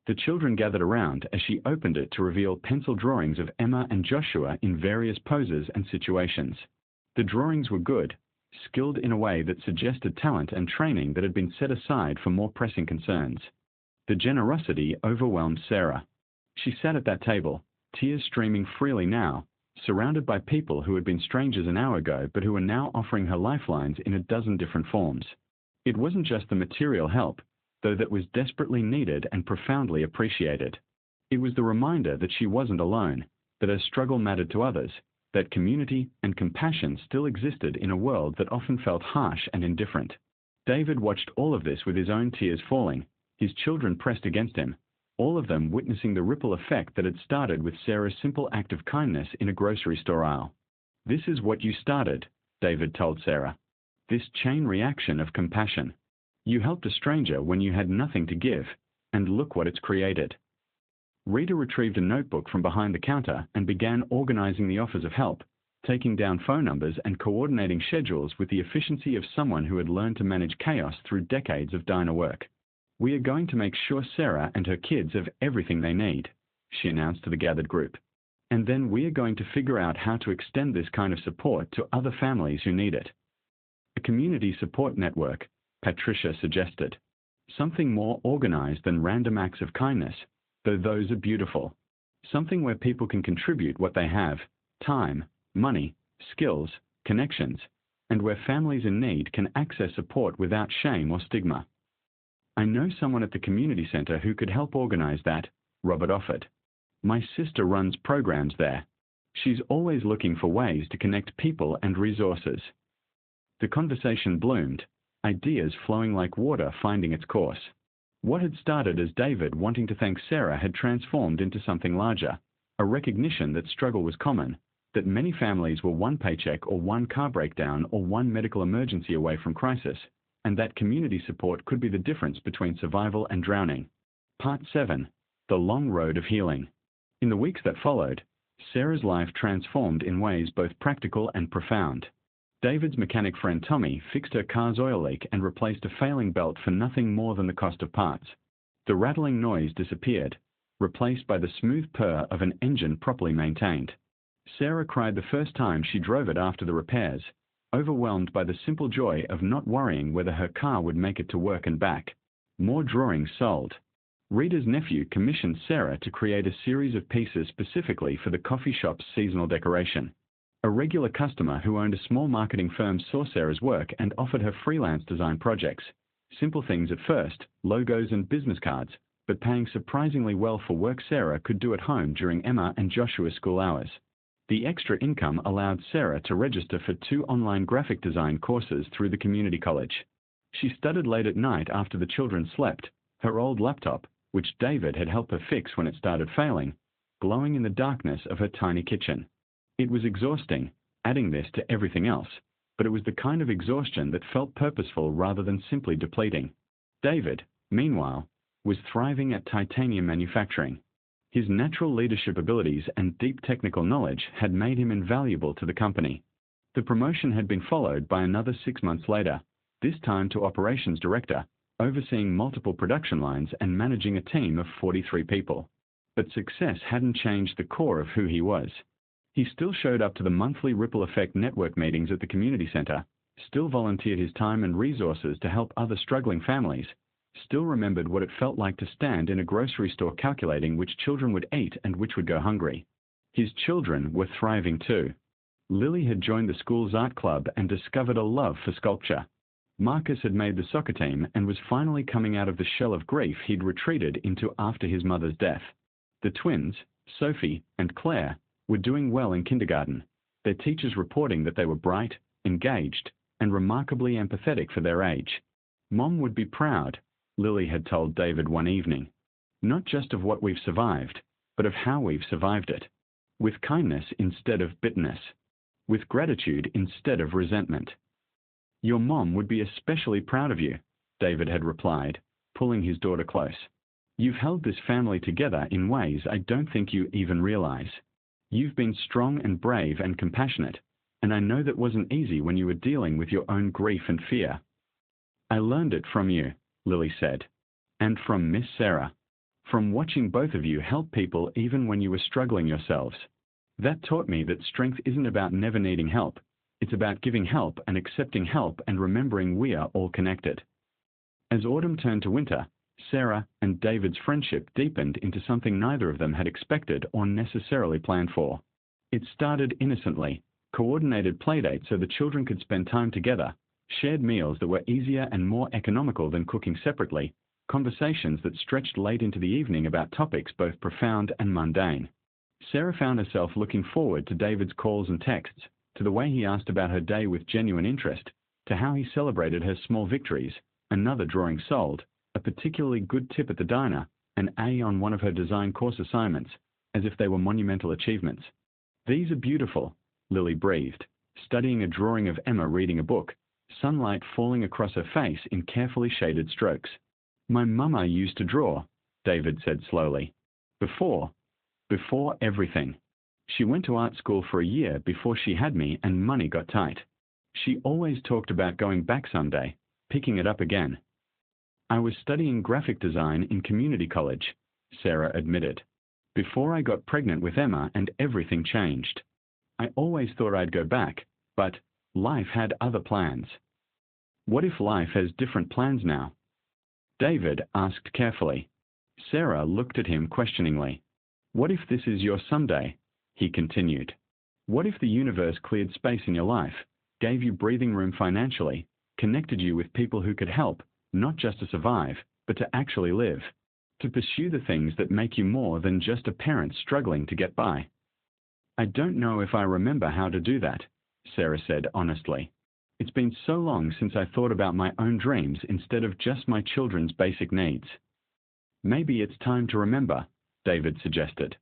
The children gathered around as she opened it to reveal pencil drawings of Emma and Joshua in various poses and situations. The drawings were good, skilled in a way that suggested talent and training that had been set aside for more pressing concerns. The generosity overwhelmed Sarah. She sat at that table, tears streaming freely now, surrounded by people who had been strangers an hour ago but who were now offering her lifelines in a dozen different forms. It wasn't just the material help, though that was desperately needed and profoundly appreciated. It was the reminder that she wasn't alone, that her struggle mattered to others, that community and compassion still existed in a world that often felt harsh and indifferent. David watched all of this with his own tears falling, his children pressed against him, all of them witnessing the ripple effect that had started with Sarah's simple act of kindness in a grocery store aisle. "This is what you started," David told Sarah. "This chain reaction of compassion. You helped a stranger when you had nothing to give, and look what it's created." Rita retrieved a notebook from behind the counter and began organizing the offers of help, taking down phone numbers and coordinating schedules with the efficiency of someone who had learned to manage chaos through decades of diner work. "We are going to make sure Sarah and her kids have everything they need," she announced to the gathered group. "And then we are going to figure out how to extend this kind of support to other families who need it." "A community support network," Patricia suggested. "Something more organized than random acts of kindness, though those are beautiful. Something where people can contribute what they have, time, money, skills, connections, and where families in need can access support without shame or stigma." "I know someone at the community center who could help organize that," Robert offered. "My sister runs programs there. She's always looking for ways to connect people and resources." The conversation bloomed, ideas flowing like water finding its course. What had started as David wanting to thank Sarah had transformed into something larger, a recognition that struggle was common, that many families were one paycheck or one car breakdown or one medical emergency away from crisis, and that community support could be the difference between survival and drowning. Part 7. The Long Road of Healing. In the weeks that followed, Sarah's life transformed in ways both practical and profound. David's mechanic friend Tommy fixed her car's oil leak and replaced a failing belt for nothing more than the cost of parts. The rattling noise disappeared, replaced by the smooth purr of an engine properly maintained. Sarah cried the first time she drove it after the repairs, overwhelmed by the simple joy of not worrying whether her car would make it to work and back. More drawings sold. Rita's nephew commissioned Sarah to create a series of pieces specifically for the coffee shop's seasonal decoration. A regular customer who owned a small marketing firm saw Sarah's work and offered her freelance design projects. Simple things at first, logos and business cards, but paying surprisingly well for work Sarah could do at home during Emma and Joshua's school hours. The extra income allowed Sarah to register for 2 online graphic design courses through the community college. She studied late at night after the children slept, her old laptop, which David had helped her fix when it started failing, glowing in the darkness of her tiny kitchen. It was exhausting, adding this to everything else, but it was the kind of exhaustion that felt purposeful rather than simply depleting. David, meanwhile, was thriving at titanium manufacturing. His natural leadership abilities and deep technical knowledge had made him invaluable to the company. The promotion had been followed by another 6 months later, this time to operations director, overseeing multiple production lines and managing a team of 43 people. But success hadn't changed the core of who he was. He still showed up to the monthly Ripple Effect network meetings at the community center, still volunteered his time and resources to help other struggling families, still remembered what it felt like to stand in a grocery store calculating which children would eat and which would go hungry. His children were thriving too. Lily had joined the school's art club and discovered a love for sculpture. Marcus had made the soccer team and was finally coming out of the shell of grief he'd retreated into after his mother's death. The twins, Sophie and Claire, were doing well in kindergarten, their teachers reporting that they were bright, engaged, and remarkably empathetic for their age. Mom would be proud, Lily had told David one evening, not just of what we've survived, but of how we've survived it. With kindness instead of bitterness. With gratitude instead of resentment. Your mom would be especially proud of you, David had replied, pulling his daughter close. You've held this family together in ways I don't think you even realize. You've been strong and brave and compassionate, and I know that wasn't easy when you were dealing with your own grief and fear. I learned it from you, Lily said, and from Miss Sarah, from watching both of you help people even when you were struggling yourselves. That taught me that strength isn't about never needing help. It's about giving help and accepting help and remembering we are all connected. As autumn turned to winter, Sarah and David's friendship deepened into something neither of them had expected or necessarily planned for. It started innocently, coordinated playdates so the children could spend time together, shared meals that were easier and more economical than cooking separately, conversations that stretched late into the evening about topics both profound and mundane. Sarah found herself looking forward to David's calls and texts, to the way he asked about her day with genuine interest, to how he celebrated her small victories, another drawing sold, a particularly good tip at the diner, an A on one of her design course assignments, as if they were monumental achievements. These are beautiful, Lily breathed, studying a drawing of Emma reading a book, sunlight falling across her face in carefully shaded strokes. My mama used to draw, David said slowly. Before everything. She went to art school for a year before she had me and money got tight. She always talked about going back someday, picking it up again. I was studying graphic design in community college, Sarah admitted, before I got pregnant with Emma and everything changed. I always thought I'd go back, but life had other plans. What if life has different plans now? David asked carefully. Sarah looked at him questioningly. What if this is your someday? He continued. What if the universe cleared space in your life, gave you breathing room financially, connected you with people who could help, not just to survive, but to actually live, to pursue the things that make you more than just a parent struggling to get by? I don't know if I remember how to do that, Sarah said honestly. It's been so long since I thought about my own dreams instead of just my children's basic needs. Maybe it's time to remember, David suggested.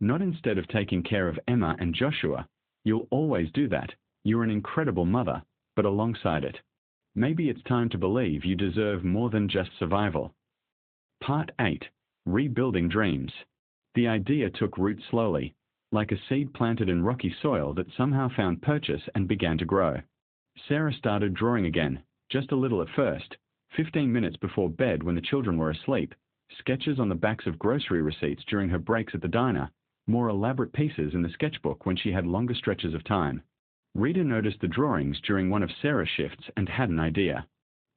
Not instead of taking care of Emma and Joshua. You'll always do that. You're an incredible mother, but alongside it, maybe it's time to believe you deserve more than just survival. Part 8. Rebuilding Dreams. The idea took root slowly, like a seed planted in rocky soil that somehow found purchase and began to grow. Sarah started drawing again, just a little at first, 15 minutes before bed when the children were asleep, sketches on the backs of grocery receipts during her breaks at the diner, more elaborate pieces in the sketchbook when she had longer stretches of time. Rita noticed the drawings during one of Sarah's shifts and had an idea.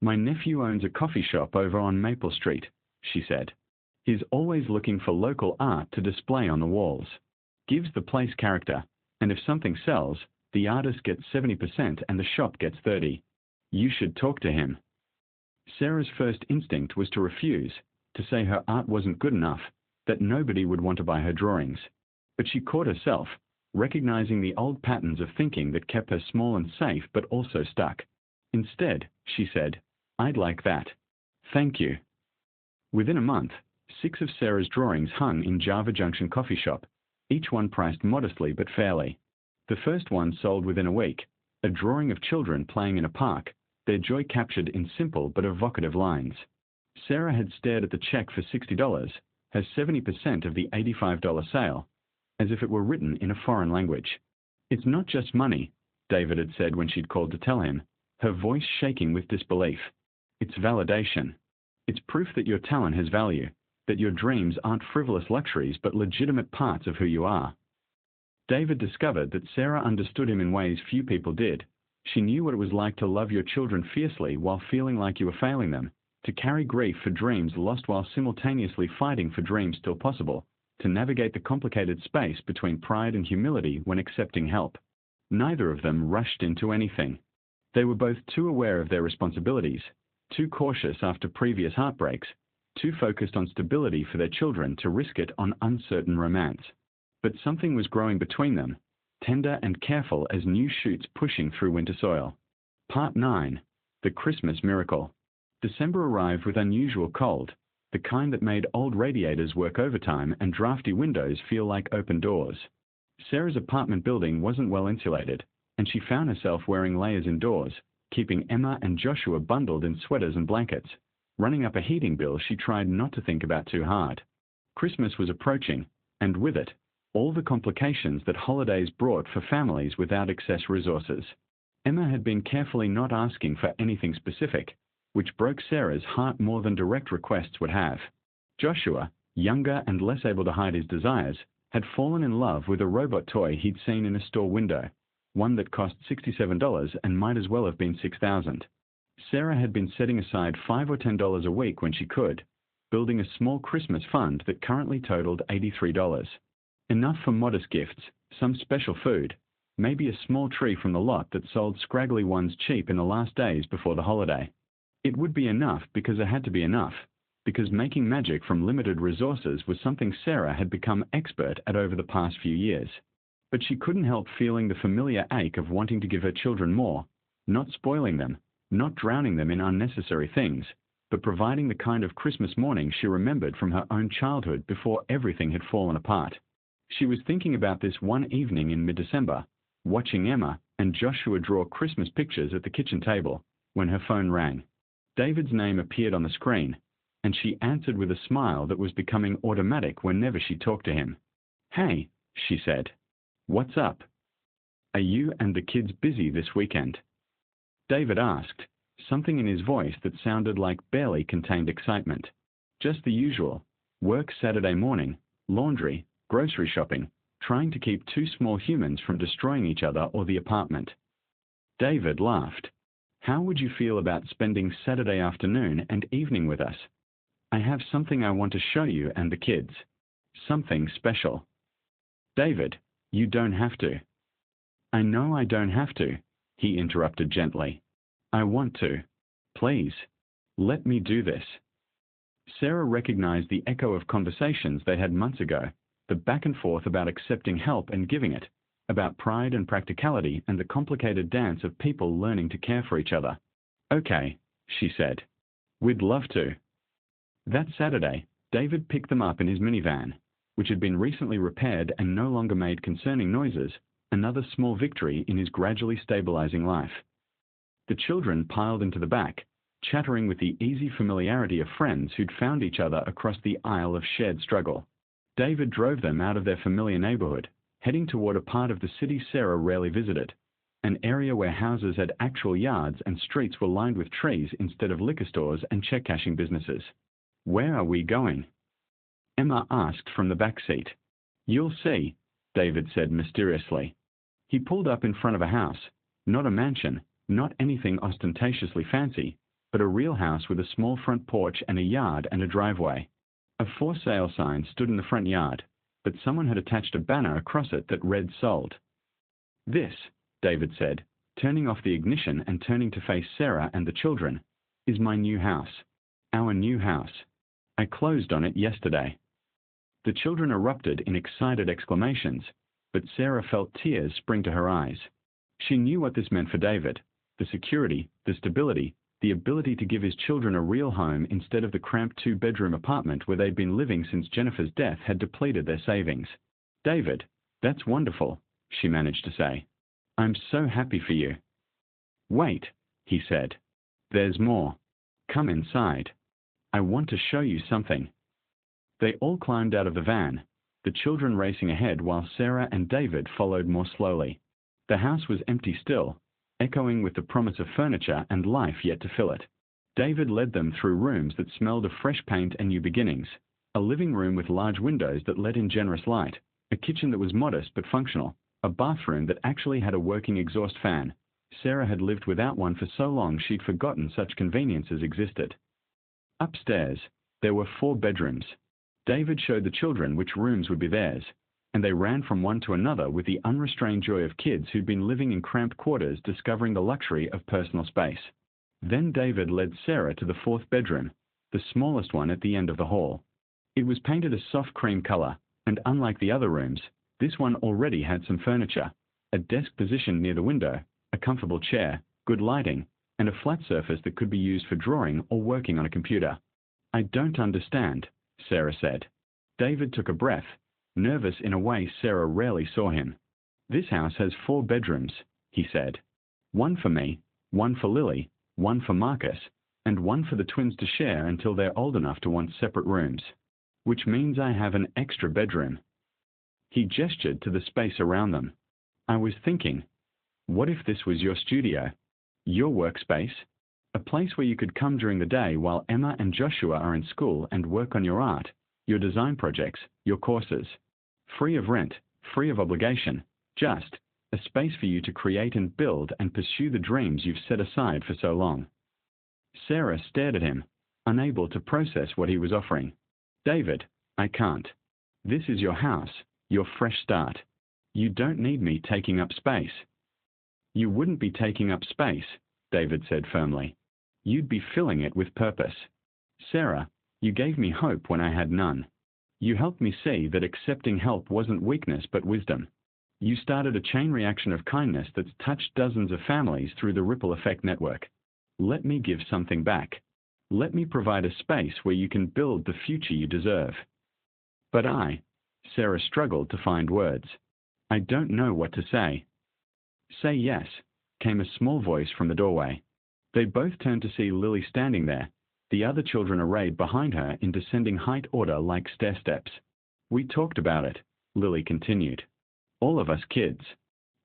My nephew owns a coffee shop over on Maple Street, she said. He's always looking for local art to display on the walls. Gives the place character, and if something sells, The artist gets 70% and the shop gets 30%. You should talk to him. Sarah's first instinct was to refuse, to say her art wasn't good enough, that nobody would want to buy her drawings. But she caught herself, recognizing the old patterns of thinking that kept her small and safe but also stuck. Instead, she said, "I'd like that. Thank you." Within a month, 6 of Sarah's drawings hung in Java Junction coffee shop, each one priced modestly but fairly. The first one sold within a week, a drawing of children playing in a park, their joy captured in simple but evocative lines. Sarah had stared at the check for $60, her 70% of the $85 sale, as if it were written in a foreign language. "It's not just money," David had said when she'd called to tell him, her voice shaking with disbelief. "It's validation. It's proof that your talent has value, that your dreams aren't frivolous luxuries but legitimate parts of who you are." David discovered that Sarah understood him in ways few people did. She knew what it was like to love your children fiercely while feeling like you were failing them, to carry grief for dreams lost while simultaneously fighting for dreams still possible, to navigate the complicated space between pride and humility when accepting help. Neither of them rushed into anything. They were both too aware of their responsibilities, too cautious after previous heartbreaks, too focused on stability for their children to risk it on uncertain romance. But something was growing between them, tender and careful as new shoots pushing through winter soil. Part 9. The Christmas Miracle. December arrived with unusual cold, the kind that made old radiators work overtime and drafty windows feel like open doors. Sarah's apartment building wasn't well insulated, and she found herself wearing layers indoors, keeping Emma and Joshua bundled in sweaters and blankets, running up a heating bill she tried not to think about too hard. Christmas was approaching, and with it, all the complications that holidays brought for families without excess resources. Emma had been carefully not asking for anything specific, which broke Sarah's heart more than direct requests would have. Joshua, younger and less able to hide his desires, had fallen in love with a robot toy he'd seen in a store window, one that cost $67 and might as well have been $6,000. Sarah had been setting aside $5 or $10 a week when she could, building a small Christmas fund that currently totaled $83. Enough for modest gifts, some special food, maybe a small tree from the lot that sold scraggly ones cheap in the last days before the holiday. It would be enough because it had to be enough, because making magic from limited resources was something Sarah had become expert at over the past few years. But she couldn't help feeling the familiar ache of wanting to give her children more, not spoiling them, not drowning them in unnecessary things, but providing the kind of Christmas morning she remembered from her own childhood before everything had fallen apart. She was thinking about this one evening in mid-December, watching Emma and Joshua draw Christmas pictures at the kitchen table, when her phone rang. David's name appeared on the screen, and she answered with a smile that was becoming automatic whenever she talked to him. "Hey," she said. "What's up? Are you and the kids busy this weekend?" David asked, something in his voice that sounded like barely contained excitement. "Just the usual. Work Saturday morning, laundry, grocery shopping, trying to keep two small humans from destroying each other or the apartment." David laughed. "How would you feel about spending Saturday afternoon and evening with us? I have something I want to show you and the kids. Something special." "David, you don't have to." "I know I don't have to," he interrupted gently. "I want to. Please, let me do this." Sarah recognized the echo of conversations they had months ago, the back and forth about accepting help and giving it, about pride and practicality and the complicated dance of people learning to care for each other. "Okay," she said. "We'd love to." That Saturday, David picked them up in his minivan, which had been recently repaired and no longer made concerning noises, another small victory in his gradually stabilizing life. The children piled into the back, chattering with the easy familiarity of friends who'd found each other across the aisle of shared struggle. David drove them out of their familiar neighborhood, heading toward a part of the city Sarah rarely visited, an area where houses had actual yards and streets were lined with trees instead of liquor stores and check-cashing businesses. "Where are we going?" Emma asked from the back seat. "You'll see," David said mysteriously. He pulled up in front of a house, not a mansion, not anything ostentatiously fancy, but a real house with a small front porch and a yard and a driveway. A for sale sign stood in the front yard, but someone had attached a banner across it that read sold. "This," David said, turning off the ignition and turning to face Sarah and the children, is my new house. Our new house. I closed on it yesterday. The children erupted in excited exclamations, but Sarah felt tears spring to her eyes. She knew what this meant for David: the security, the stability, the ability to give his children a real home instead of the cramped two-bedroom apartment where they'd been living since Jennifer's death had depleted their savings. David, that's wonderful, she managed to say. I'm so happy for you. Wait, he said. There's more. Come inside. I want to show you something. They all climbed out of the van, the children racing ahead while Sarah and David followed more slowly. The house was empty still, echoing with the promise of furniture and life yet to fill it. David led them through rooms that smelled of fresh paint and new beginnings, a living room with large windows that let in generous light, a kitchen that was modest but functional, a bathroom that actually had a working exhaust fan. Sarah had lived without one for so long she'd forgotten such conveniences existed. Upstairs, there were 4 bedrooms. David showed the children which rooms would be theirs, and they ran from one to another with the unrestrained joy of kids who'd been living in cramped quarters discovering the luxury of personal space. Then David led Sarah to the 4th bedroom, the smallest one at the end of the hall. It was painted a soft cream color, and unlike the other rooms, this one already had some furniture, a desk positioned near the window, a comfortable chair, good lighting, and a flat surface that could be used for drawing or working on a computer. I don't understand, Sarah said. David took a breath, nervous in a way Sarah rarely saw him. This house has 4 bedrooms, he said. 1 for me, 1 for Lily, 1 for Marcus, and 1 for the twins to share until they're old enough to want separate rooms. Which means I have an extra bedroom. He gestured to the space around them. I was thinking, what if this was your studio? Your workspace? A place where you could come during the day while Emma and Joshua are in school and work on your art, your design projects, your courses. Free of rent, free of obligation, just a space for you to create and build and pursue the dreams you've set aside for so long. Sarah stared at him, unable to process what he was offering. David, I can't. This is your house, your fresh start. You don't need me taking up space. You wouldn't be taking up space, David said firmly. You'd be filling it with purpose. Sarah, you gave me hope when I had none. You helped me see that accepting help wasn't weakness but wisdom. You started a chain reaction of kindness that's touched dozens of families through the ripple effect network. Let me give something back. Let me provide a space where you can build the future you deserve. But Sarah struggled to find words. I don't know what to say. Say yes, came a small voice from the doorway. They both turned to see Lily standing there, the other children arrayed behind her in descending height order like stair steps. We talked about it, Lily continued. All of us kids.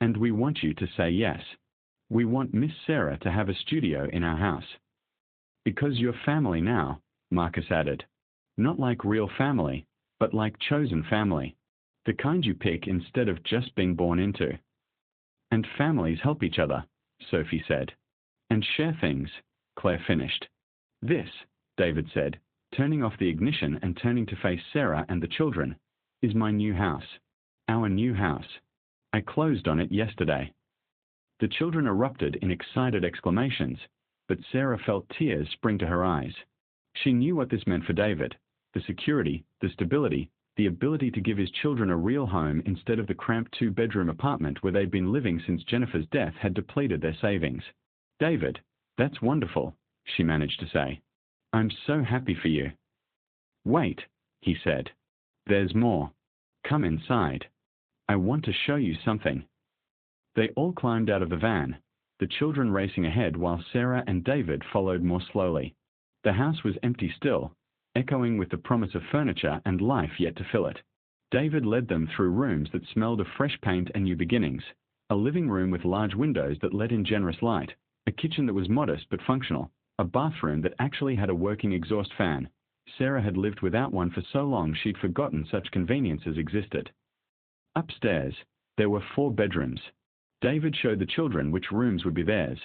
And we want you to say yes. We want Miss Sarah to have a studio in our house. Because you're family now, Marcus added. Not like real family, but like chosen family. The kind you pick instead of just being born into. And families help each other, Sophie said. And share things, Claire finished. This, David said, turning off the ignition and turning to face Sarah and the children, is my new house. Our new house. I closed on it yesterday. The children erupted in excited exclamations, but Sarah felt tears spring to her eyes. She knew what this meant for David: the security, the stability, the ability to give his children a real home instead of the cramped two-bedroom apartment where they'd been living since Jennifer's death had depleted their savings. David, that's wonderful, she managed to say. I'm so happy for you. Wait, he said. There's more. Come inside. I want to show you something. They all climbed out of the van, the children racing ahead while Sarah and David followed more slowly. The house was empty still, echoing with the promise of furniture and life yet to fill it. David led them through rooms that smelled of fresh paint and new beginnings, a living room with large windows that let in generous light, a kitchen that was modest but functional, a bathroom that actually had a working exhaust fan. Sarah had lived without one for so long she'd forgotten such conveniences existed. Upstairs, there were 4 bedrooms. David showed the children which rooms would be theirs,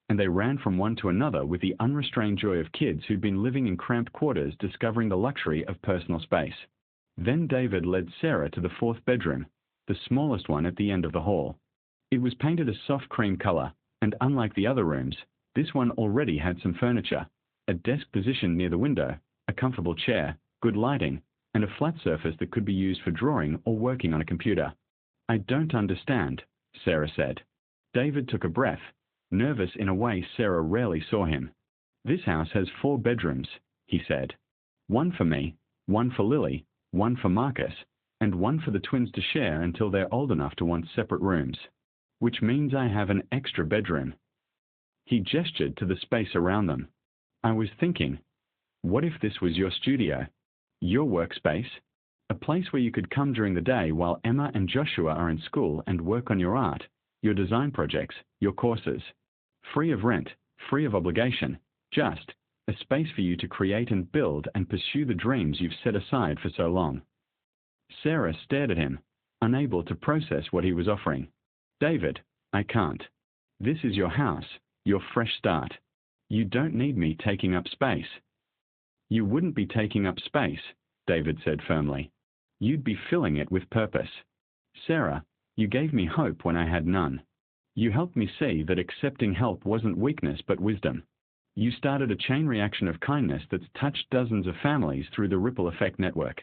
and they ran from one to another with the unrestrained joy of kids who'd been living in cramped quarters discovering the luxury of personal space. Then David led Sarah to the 4th bedroom, the smallest one at the end of the hall. It was painted a soft cream color, and unlike the other rooms, this one already had some furniture, a desk positioned near the window, a comfortable chair, good lighting, and a flat surface that could be used for drawing or working on a computer. I don't understand, Sarah said. David took a breath, nervous in a way Sarah rarely saw him. This house has 4 bedrooms, he said. 1 for me, 1 for Lily, 1 for Marcus, and 1 for the twins to share until they're old enough to want separate rooms. Which means I have an extra bedroom. He gestured to the space around them. I was thinking, what if this was your studio? Your workspace? A place where you could come during the day while Emma and Joshua are in school and work on your art, your design projects, your courses. Free of rent, free of obligation, just a space for you to create and build and pursue the dreams you've set aside for so long. Sarah stared at him, unable to process what he was offering. David, I can't. This is your house, your fresh start. You don't need me taking up space. You wouldn't be taking up space, David said firmly. You'd be filling it with purpose. Sarah, you gave me hope when I had none. You helped me see that accepting help wasn't weakness but wisdom. You started a chain reaction of kindness that's touched dozens of families through the ripple effect network.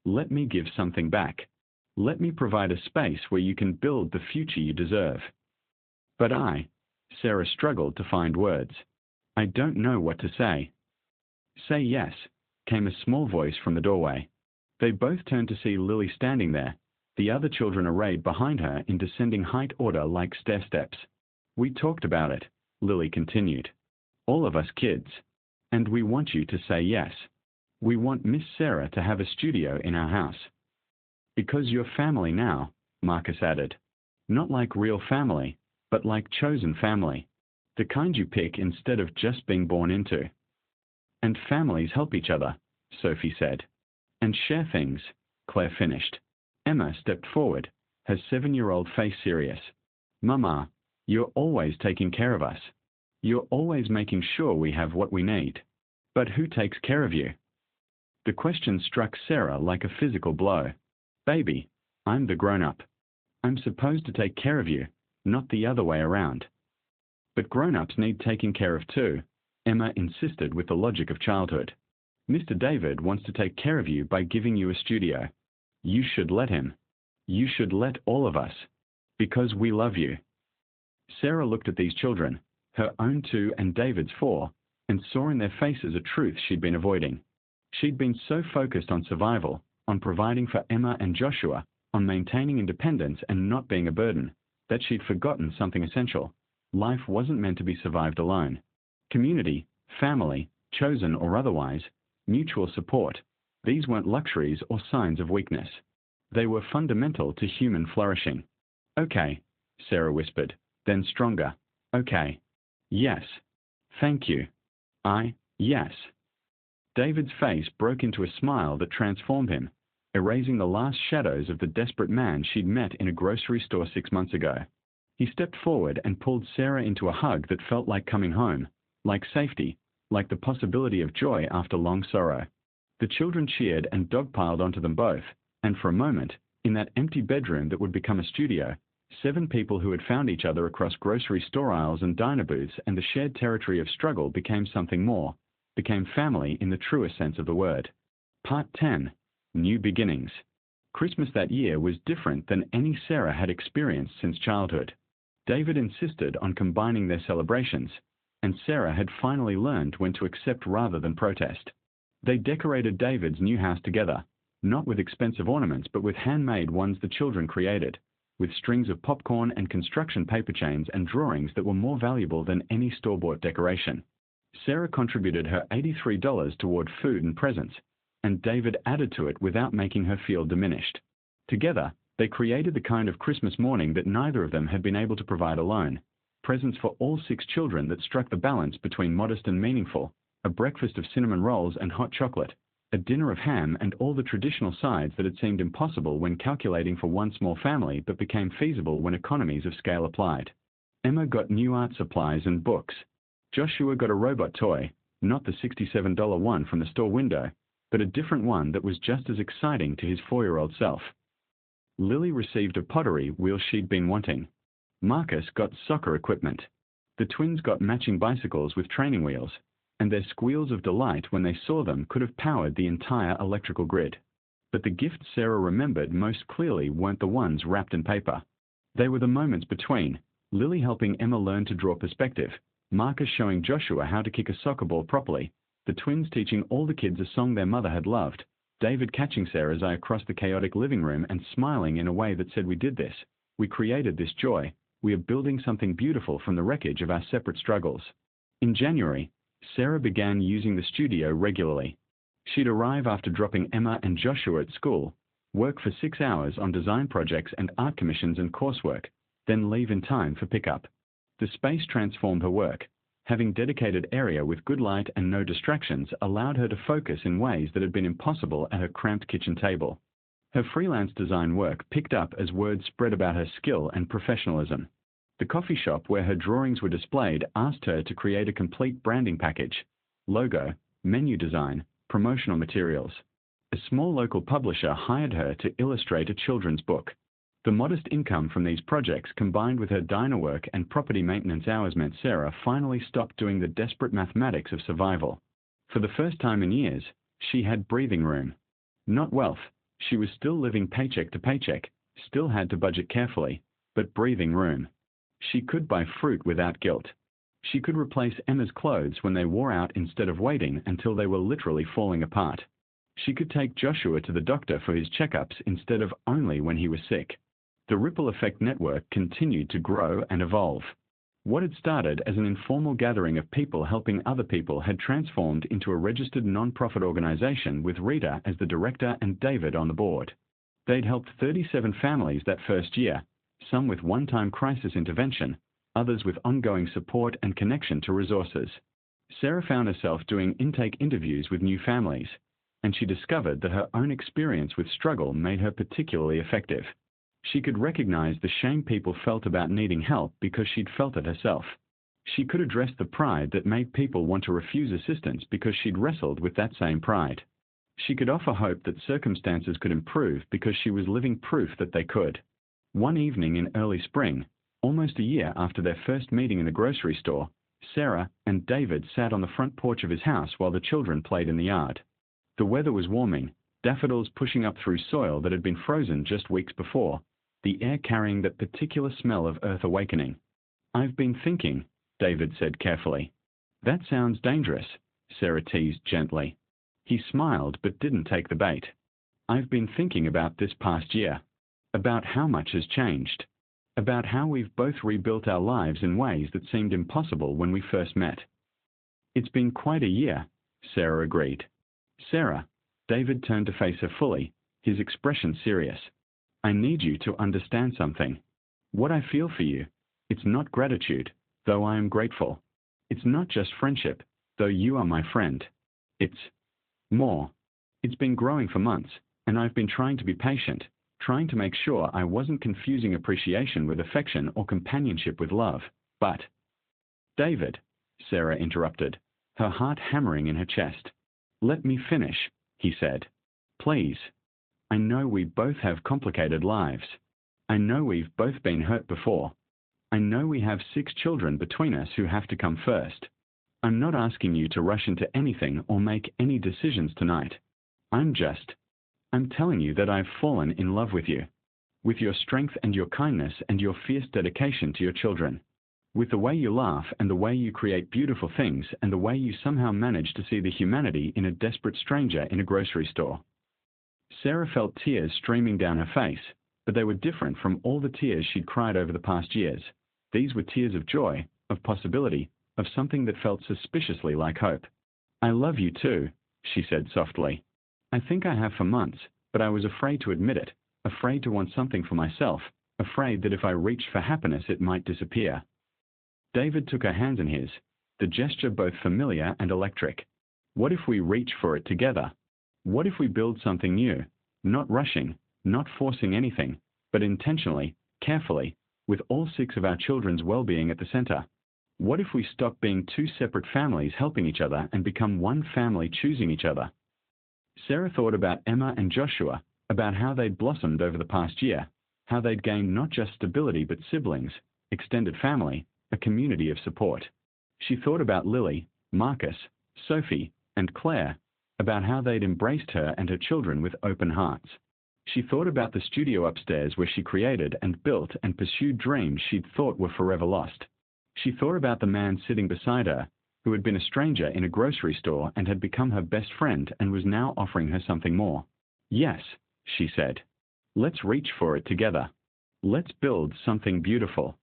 Let me give something back. Let me provide a space where you can build the future you deserve. But Sarah struggled to find words. I don't know what to say. Say yes, came a small voice from the doorway. They both turned to see Lily standing there, the other children arrayed behind her in descending height order like stair steps. We talked about it, Lily continued. All of us kids. And we want you to say yes. We want Miss Sarah to have a studio in our house. Because you're family now, Marcus added. Not like real family, but like chosen family. The kind you pick instead of just being born into. And families help each other, Sophie said. And share things, Claire finished. Emma stepped forward, her 7-year-old face serious. Mama, you're always taking care of us. You're always making sure we have what we need. But who takes care of you? The question struck Sarah like a physical blow. Baby, I'm the grown-up. I'm supposed to take care of you, not the other way around. But grown-ups need taking care of too, Emma insisted with the logic of childhood. Mr. David wants to take care of you by giving you a studio. You should let him. You should let all of us. Because we love you. Sarah looked at these children, her own 2 and David's 4, and saw in their faces a truth she'd been avoiding. She'd been so focused on survival, on providing for Emma and Joshua, on maintaining independence and not being a burden, that she'd forgotten something essential. Life wasn't meant to be survived alone. Community, family, chosen or otherwise, mutual support, these weren't luxuries or signs of weakness. They were fundamental to human flourishing. Okay, Sarah whispered, then stronger. Okay. Yes. Thank you. Yes. David's face broke into a smile that transformed him, erasing the last shadows of the desperate man she'd met in a grocery store 6 months ago. He stepped forward and pulled Sarah into a hug that felt like coming home, like safety, like the possibility of joy after long sorrow. The children cheered and dogpiled onto them both, and for a moment, in that empty bedroom that would become a studio, 7 people who had found each other across grocery store aisles and diner booths and the shared territory of struggle became something more, became family in the truest sense of the word. Part 10. New Beginnings. Christmas that year was different than any Sarah had experienced since childhood. David insisted on combining their celebrations, and Sarah had finally learned when to accept rather than protest. They decorated David's new house together, not with expensive ornaments but with handmade ones the children created, with strings of popcorn and construction paper chains and drawings that were more valuable than any store-bought decoration. Sarah contributed her $83 toward food and presents, and David added to it without making her feel diminished. Together, they created the kind of Christmas morning that neither of them had been able to provide alone. Presents for all 6 children that struck the balance between modest and meaningful, a breakfast of cinnamon rolls and hot chocolate, a dinner of ham and all the traditional sides that had seemed impossible when calculating for one small family but became feasible when economies of scale applied. Emma got new art supplies and books. Joshua got a robot toy, not the $67 one from the store window, but a different one that was just as exciting to his 4-year-old self. Lily received a pottery wheel she'd been wanting. Marcus got soccer equipment. The twins got matching bicycles with training wheels, and their squeals of delight when they saw them could have powered the entire electrical grid. But the gifts Sarah remembered most clearly weren't the ones wrapped in paper. They were the moments between, Lily helping Emma learn to draw perspective, Marcus showing Joshua how to kick a soccer ball properly, the twins teaching all the kids a song their mother had loved, David catching Sarah's eye across the chaotic living room and smiling in a way that said, "We did this. We created this joy. We are building something beautiful from the wreckage of our separate struggles." In January, Sarah began using the studio regularly. She'd arrive after dropping Emma and Joshua at school, work for 6 hours on design projects and art commissions and coursework, then leave in time for pickup. The space transformed her work. Having dedicated area with good light and no distractions allowed her to focus in ways that had been impossible at her cramped kitchen table. Her freelance design work picked up as word spread about her skill and professionalism. The coffee shop where her drawings were displayed asked her to create a complete branding package: logo, menu design, promotional materials. A small local publisher hired her to illustrate a children's book. The modest income from these projects combined with her diner work and property maintenance hours meant Sarah finally stopped doing the desperate mathematics of survival. For the first time in years, she had breathing room. Not wealth. She was still living paycheck to paycheck, still had to budget carefully, but breathing room. She could buy fruit without guilt. She could replace Emma's clothes when they wore out instead of waiting until they were literally falling apart. She could take Joshua to the doctor for his checkups instead of only when he was sick. The ripple effect network continued to grow and evolve. What had started as an informal gathering of people helping other people had transformed into a registered non-profit organization with Rita as the director and David on the board. They'd helped 37 families that first year, some with one-time crisis intervention, others with ongoing support and connection to resources. Sarah found herself doing intake interviews with new families, and she discovered that her own experience with struggle made her particularly effective. She could recognize the shame people felt about needing help because she'd felt it herself. She could address the pride that made people want to refuse assistance because she'd wrestled with that same pride. She could offer hope that circumstances could improve because she was living proof that they could. One evening in early spring, almost a year after their first meeting in the grocery store, Sarah and David sat on the front porch of his house while the children played in the yard. The weather was warming, daffodils pushing up through soil that had been frozen just weeks before, the air carrying that particular smell of earth awakening. "I've been thinking," David said carefully. "That sounds dangerous," Sarah teased gently. He smiled but didn't take the bait. "I've been thinking about this past year, about how much has changed, about how we've both rebuilt our lives in ways that seemed impossible when we first met." "It's been quite a year," Sarah agreed. "Sarah," David turned to face her fully, his expression serious. "I need you to understand something. What I feel for you, it's not gratitude, though I am grateful. It's not just friendship, though you are my friend. It's more. It's been growing for months, and I've been trying to be patient, trying to make sure I wasn't confusing appreciation with affection or companionship with love, but—" "David," Sarah interrupted, her heart hammering in her chest. "Let me finish," he said. "Please. I know we both have complicated lives. I know we've both been hurt before. I know we have 6 children between us who have to come first. I'm not asking you to rush into anything or make any decisions tonight. I'm telling you that I've fallen in love with you, with your strength and your kindness and your fierce dedication to your children, with the way you laugh and the way you create beautiful things and the way you somehow manage to see the humanity in a desperate stranger in a grocery store." Sarah felt tears streaming down her face, but they were different from all the tears she'd cried over the past years. These were tears of joy, of possibility, of something that felt suspiciously like hope. "I love you too," she said softly. "I think I have for months, but I was afraid to admit it, afraid to want something for myself, afraid that if I reached for happiness it might disappear." David took her hands in his, the gesture both familiar and electric. "What if we reach for it together? What if we build something new, not rushing, not forcing anything, but intentionally, carefully, with all 6 of our children's well-being at the center? What if we stop being 2 separate families helping each other and become one family choosing each other?" Sarah thought about Emma and Joshua, about how they'd blossomed over the past year, how they'd gained not just stability but siblings, extended family, a community of support. She thought about Lily, Marcus, Sophie, and Claire, about how they'd embraced her and her children with open hearts. She thought about the studio upstairs where she created and built and pursued dreams she'd thought were forever lost. She thought about the man sitting beside her, who had been a stranger in a grocery store and had become her best friend and was now offering her something more. "Yes," she said. "Let's reach for it together. Let's build something beautiful."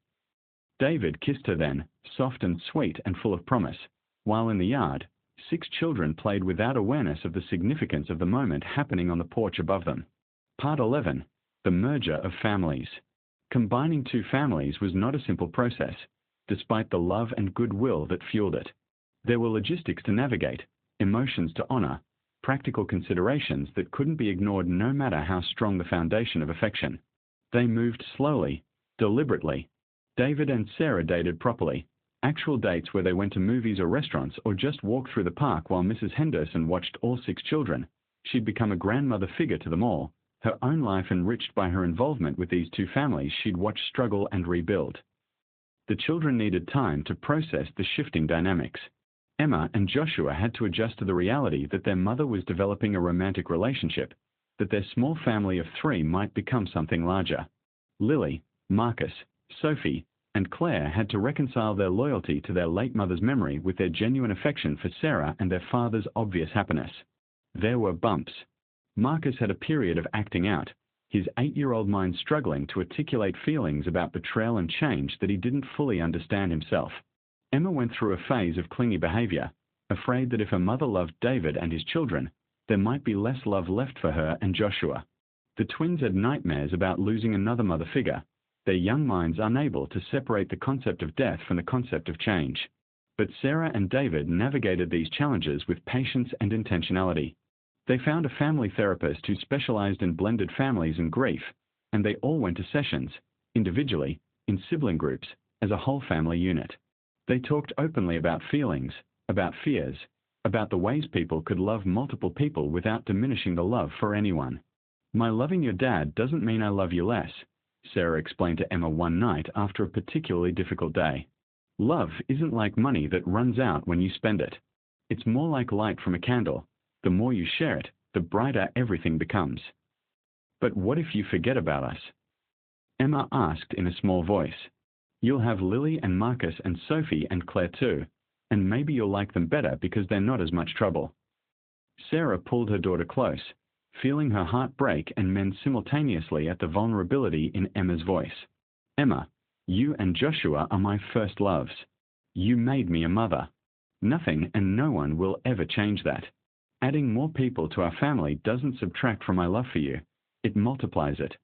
David kissed her then, soft and sweet and full of promise, while in the yard, 6 children played without awareness of the significance of the moment happening on the porch above them. Part 11. The merger of families. Combining 2 families was not a simple process, despite the love and goodwill that fueled it. There were logistics to navigate, emotions to honor, practical considerations that couldn't be ignored no matter how strong the foundation of affection. They moved slowly, deliberately. David and Sarah dated properly, actual dates where they went to movies or restaurants or just walked through the park while Mrs. Henderson watched all 6 children. She'd become a grandmother figure to them all, her own life enriched by her involvement with these 2 families she'd watched struggle and rebuild. The children needed time to process the shifting dynamics. Emma and Joshua had to adjust to the reality that their mother was developing a romantic relationship, that their small family of 3 might become something larger. Lily, Marcus, Sophie, and Claire had to reconcile their loyalty to their late mother's memory with their genuine affection for Sarah and their father's obvious happiness. There were bumps. Marcus had a period of acting out, his 8-year-old mind struggling to articulate feelings about betrayal and change that he didn't fully understand himself. Emma went through a phase of clingy behavior, afraid that if her mother loved David and his children, there might be less love left for her and Joshua. The twins had nightmares about losing another mother figure, their young minds unable to separate the concept of death from the concept of change. But Sarah and David navigated these challenges with patience and intentionality. They found a family therapist who specialized in blended families and grief, and they all went to sessions, individually, in sibling groups, as a whole family unit. They talked openly about feelings, about fears, about the ways people could love multiple people without diminishing the love for anyone. "My loving your dad doesn't mean I love you less," Sarah explained to Emma one night after a particularly difficult day. "Love isn't like money that runs out when you spend it. It's more like light from a candle. The more you share it, the brighter everything becomes." "But what if you forget about us?" Emma asked in a small voice. "You'll have Lily and Marcus and Sophie and Claire too, and maybe you'll like them better because they're not as much trouble." Sarah pulled her daughter close, feeling her heart break and mend simultaneously at the vulnerability in Emma's voice. "Emma, you and Joshua are my first loves. You made me a mother. Nothing and no one will ever change that. Adding more people to our family doesn't subtract from my love for you. It multiplies it.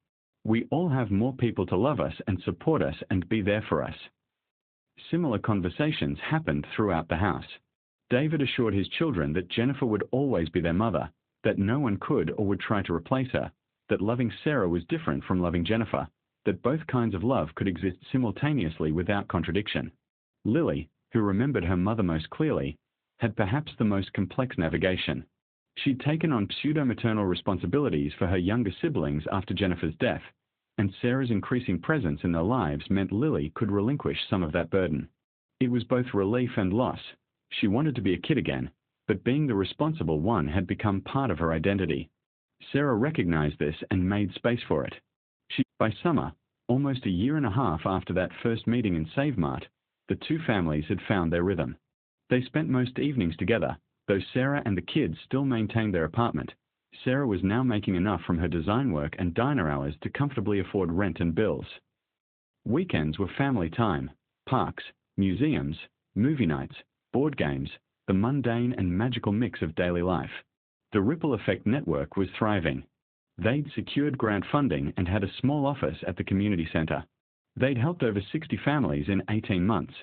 We all have more people to love us and support us and be there for us." Similar conversations happened throughout the house. David assured his children that Jennifer would always be their mother, that no one could or would try to replace her, that loving Sarah was different from loving Jennifer, that both kinds of love could exist simultaneously without contradiction. Lily, who remembered her mother most clearly, had perhaps the most complex navigation. She'd taken on pseudo-maternal responsibilities for her younger siblings after Jennifer's death, and Sarah's increasing presence in their lives meant Lily could relinquish some of that burden. It was both relief and loss. She wanted to be a kid again, but being the responsible one had become part of her identity. Sarah recognized this and made space for it. By summer, almost a year and a half after that first meeting in Save Mart, the 2 families had found their rhythm. They spent most evenings together, though Sarah and the kids still maintained their apartment. Sarah was now making enough from her design work and diner hours to comfortably afford rent and bills. Weekends were family time, parks, museums, movie nights, board games, the mundane and magical mix of daily life. The Ripple Effect network was thriving. They'd secured grant funding and had a small office at the community center. They'd helped over 60 families in 18 months,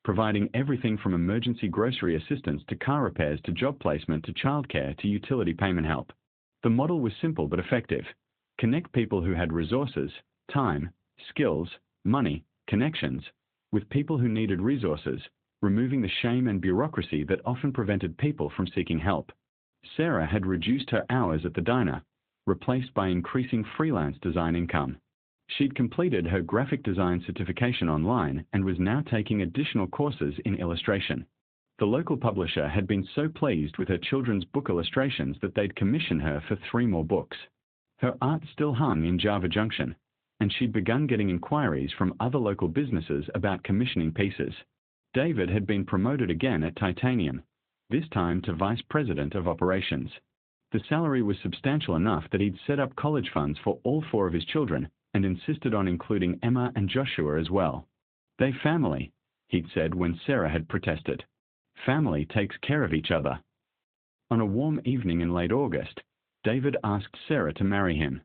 providing everything from emergency grocery assistance to car repairs to job placement to childcare to utility payment help. The model was simple but effective. Connect people who had resources, time, skills, money, connections, with people who needed resources, removing the shame and bureaucracy that often prevented people from seeking help. Sarah had reduced her hours at the diner, replaced by increasing freelance design income. She'd completed her graphic design certification online and was now taking additional courses in illustration. The local publisher had been so pleased with her children's book illustrations that they'd commission her for 3 more books. Her art still hung in Java Junction, and she'd begun getting inquiries from other local businesses about commissioning pieces. David had been promoted again at Titanium, this time to Vice President of Operations. The salary was substantial enough that he'd set up college funds for all 4 of his children and insisted on including Emma and Joshua as well. "They family," he'd said when Sarah had protested. "Family takes care of each other." On a warm evening in late August, David asked Sarah to marry him.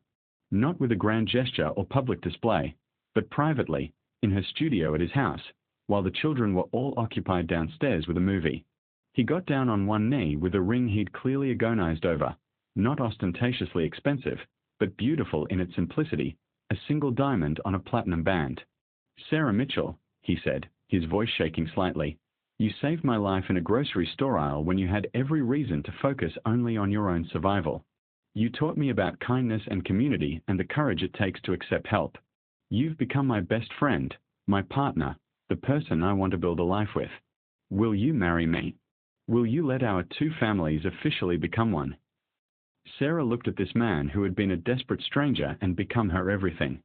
Not with a grand gesture or public display, but privately, in her studio at his house, while the children were all occupied downstairs with a movie. He got down on one knee with a ring he'd clearly agonized over, not ostentatiously expensive, but beautiful in its simplicity, a single diamond on a platinum band. "Sarah Mitchell," he said, his voice shaking slightly, "you saved my life in a grocery store aisle when you had every reason to focus only on your own survival. You taught me about kindness and community and the courage it takes to accept help. You've become my best friend, my partner, the person I want to build a life with. Will you marry me? Will you let our 2 families officially become one?" Sarah looked at this man who had been a desperate stranger and become her everything.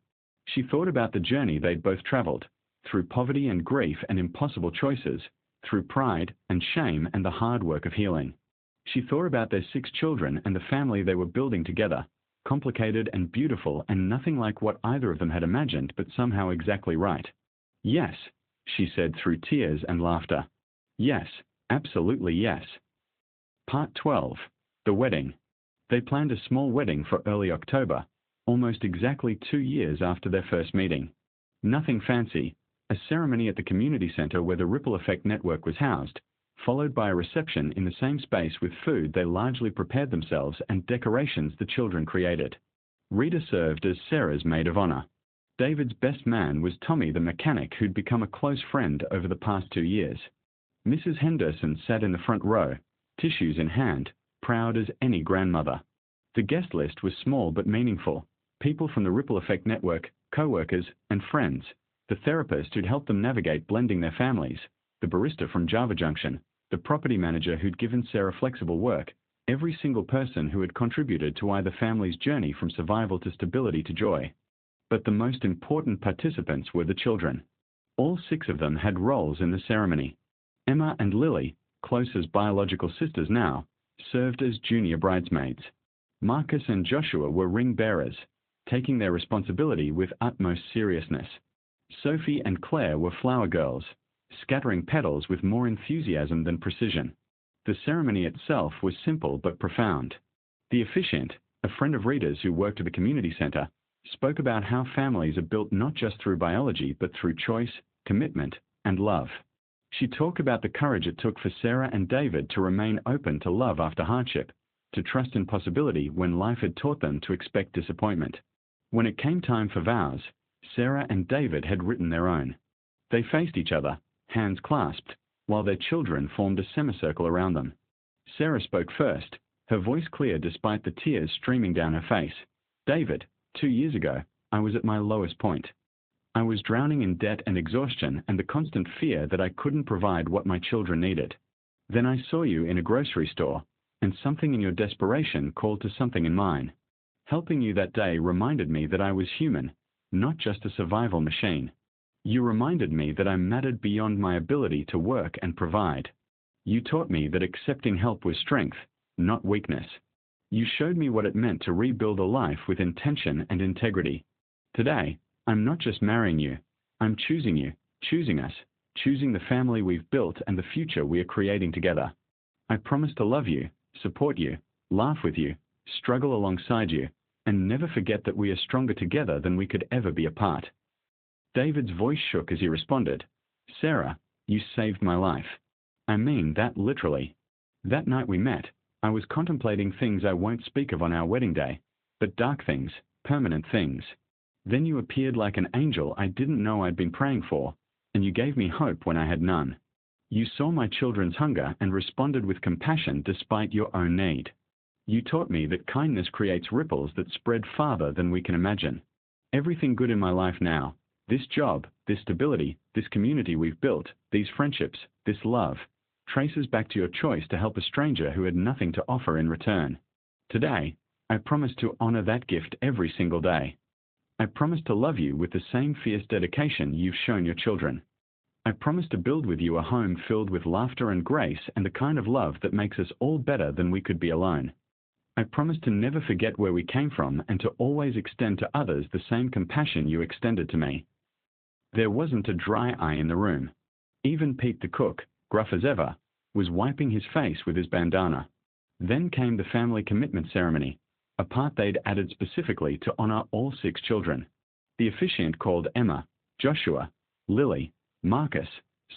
She thought about the journey they'd both traveled, through poverty and grief and impossible choices, through pride and shame and the hard work of healing. She thought about their 6 children and the family they were building together, complicated and beautiful and nothing like what either of them had imagined, but somehow exactly right. "Yes," she said through tears and laughter. "Yes, absolutely yes." Part 12. The Wedding. They planned a small wedding for early October, almost exactly 2 years after their first meeting. Nothing fancy, a ceremony at the community center where the Ripple Effect Network was housed, followed by a reception in the same space with food they largely prepared themselves and decorations the children created. Rita served as Sarah's maid of honor. David's best man was Tommy the mechanic, who'd become a close friend over the past 2 years. Mrs. Henderson sat in the front row, tissues in hand, proud as any grandmother. The guest list was small but meaningful. People from the Ripple Effect Network, co-workers, and friends. The therapist who'd helped them navigate blending their families. The barista from Java Junction. The property manager who'd given Sarah flexible work. Every single person who had contributed to either family's journey from survival to stability to joy. But the most important participants were the children. All 6 of them had roles in the ceremony. Emma and Lily, close as biological sisters now, served as junior bridesmaids. Marcus and Joshua were ring bearers, taking their responsibility with utmost seriousness. Sophie and Claire were flower girls, scattering petals with more enthusiasm than precision. The ceremony itself was simple but profound. The officiant, a friend of Rita's who worked at the community center, spoke about how families are built not just through biology but through choice, commitment, and love. She talked about the courage it took for Sarah and David to remain open to love after hardship, to trust in possibility when life had taught them to expect disappointment. When it came time for vows, Sarah and David had written their own. They faced each other, hands clasped, while their children formed a semicircle around them. Sarah spoke first, her voice clear despite the tears streaming down her face. "David, 2 years ago, I was at my lowest point. I was drowning in debt and exhaustion and the constant fear that I couldn't provide what my children needed. Then I saw you in a grocery store, and something in your desperation called to something in mine. Helping you that day reminded me that I was human, not just a survival machine. You reminded me that I mattered beyond my ability to work and provide. You taught me that accepting help was strength, not weakness. You showed me what it meant to rebuild a life with intention and integrity. Today, I'm not just marrying you, I'm choosing you, choosing us, choosing the family we've built and the future we are creating together. I promise to love you, support you, laugh with you, struggle alongside you, and never forget that we are stronger together than we could ever be apart." David's voice shook as he responded, "Sarah, you saved my life. I mean that literally. That night we met, I was contemplating things I won't speak of on our wedding day, but dark things, permanent things. Then you appeared like an angel I didn't know I'd been praying for, and you gave me hope when I had none. You saw my children's hunger and responded with compassion despite your own need. You taught me that kindness creates ripples that spread farther than we can imagine. Everything good in my life now, this job, this stability, this community we've built, these friendships, this love, traces back to your choice to help a stranger who had nothing to offer in return. Today, I promise to honor that gift every single day. I promise to love you with the same fierce dedication you've shown your children. I promise to build with you a home filled with laughter and grace and the kind of love that makes us all better than we could be alone. I promise to never forget where we came from and to always extend to others the same compassion you extended to me. There wasn't a dry eye in the room. Even Pete the cook, gruff as ever, was wiping his face with his bandana. Then came the family commitment ceremony, a part they'd added specifically to honor all 6 children. The officiant called Emma, Joshua, Lily, Marcus,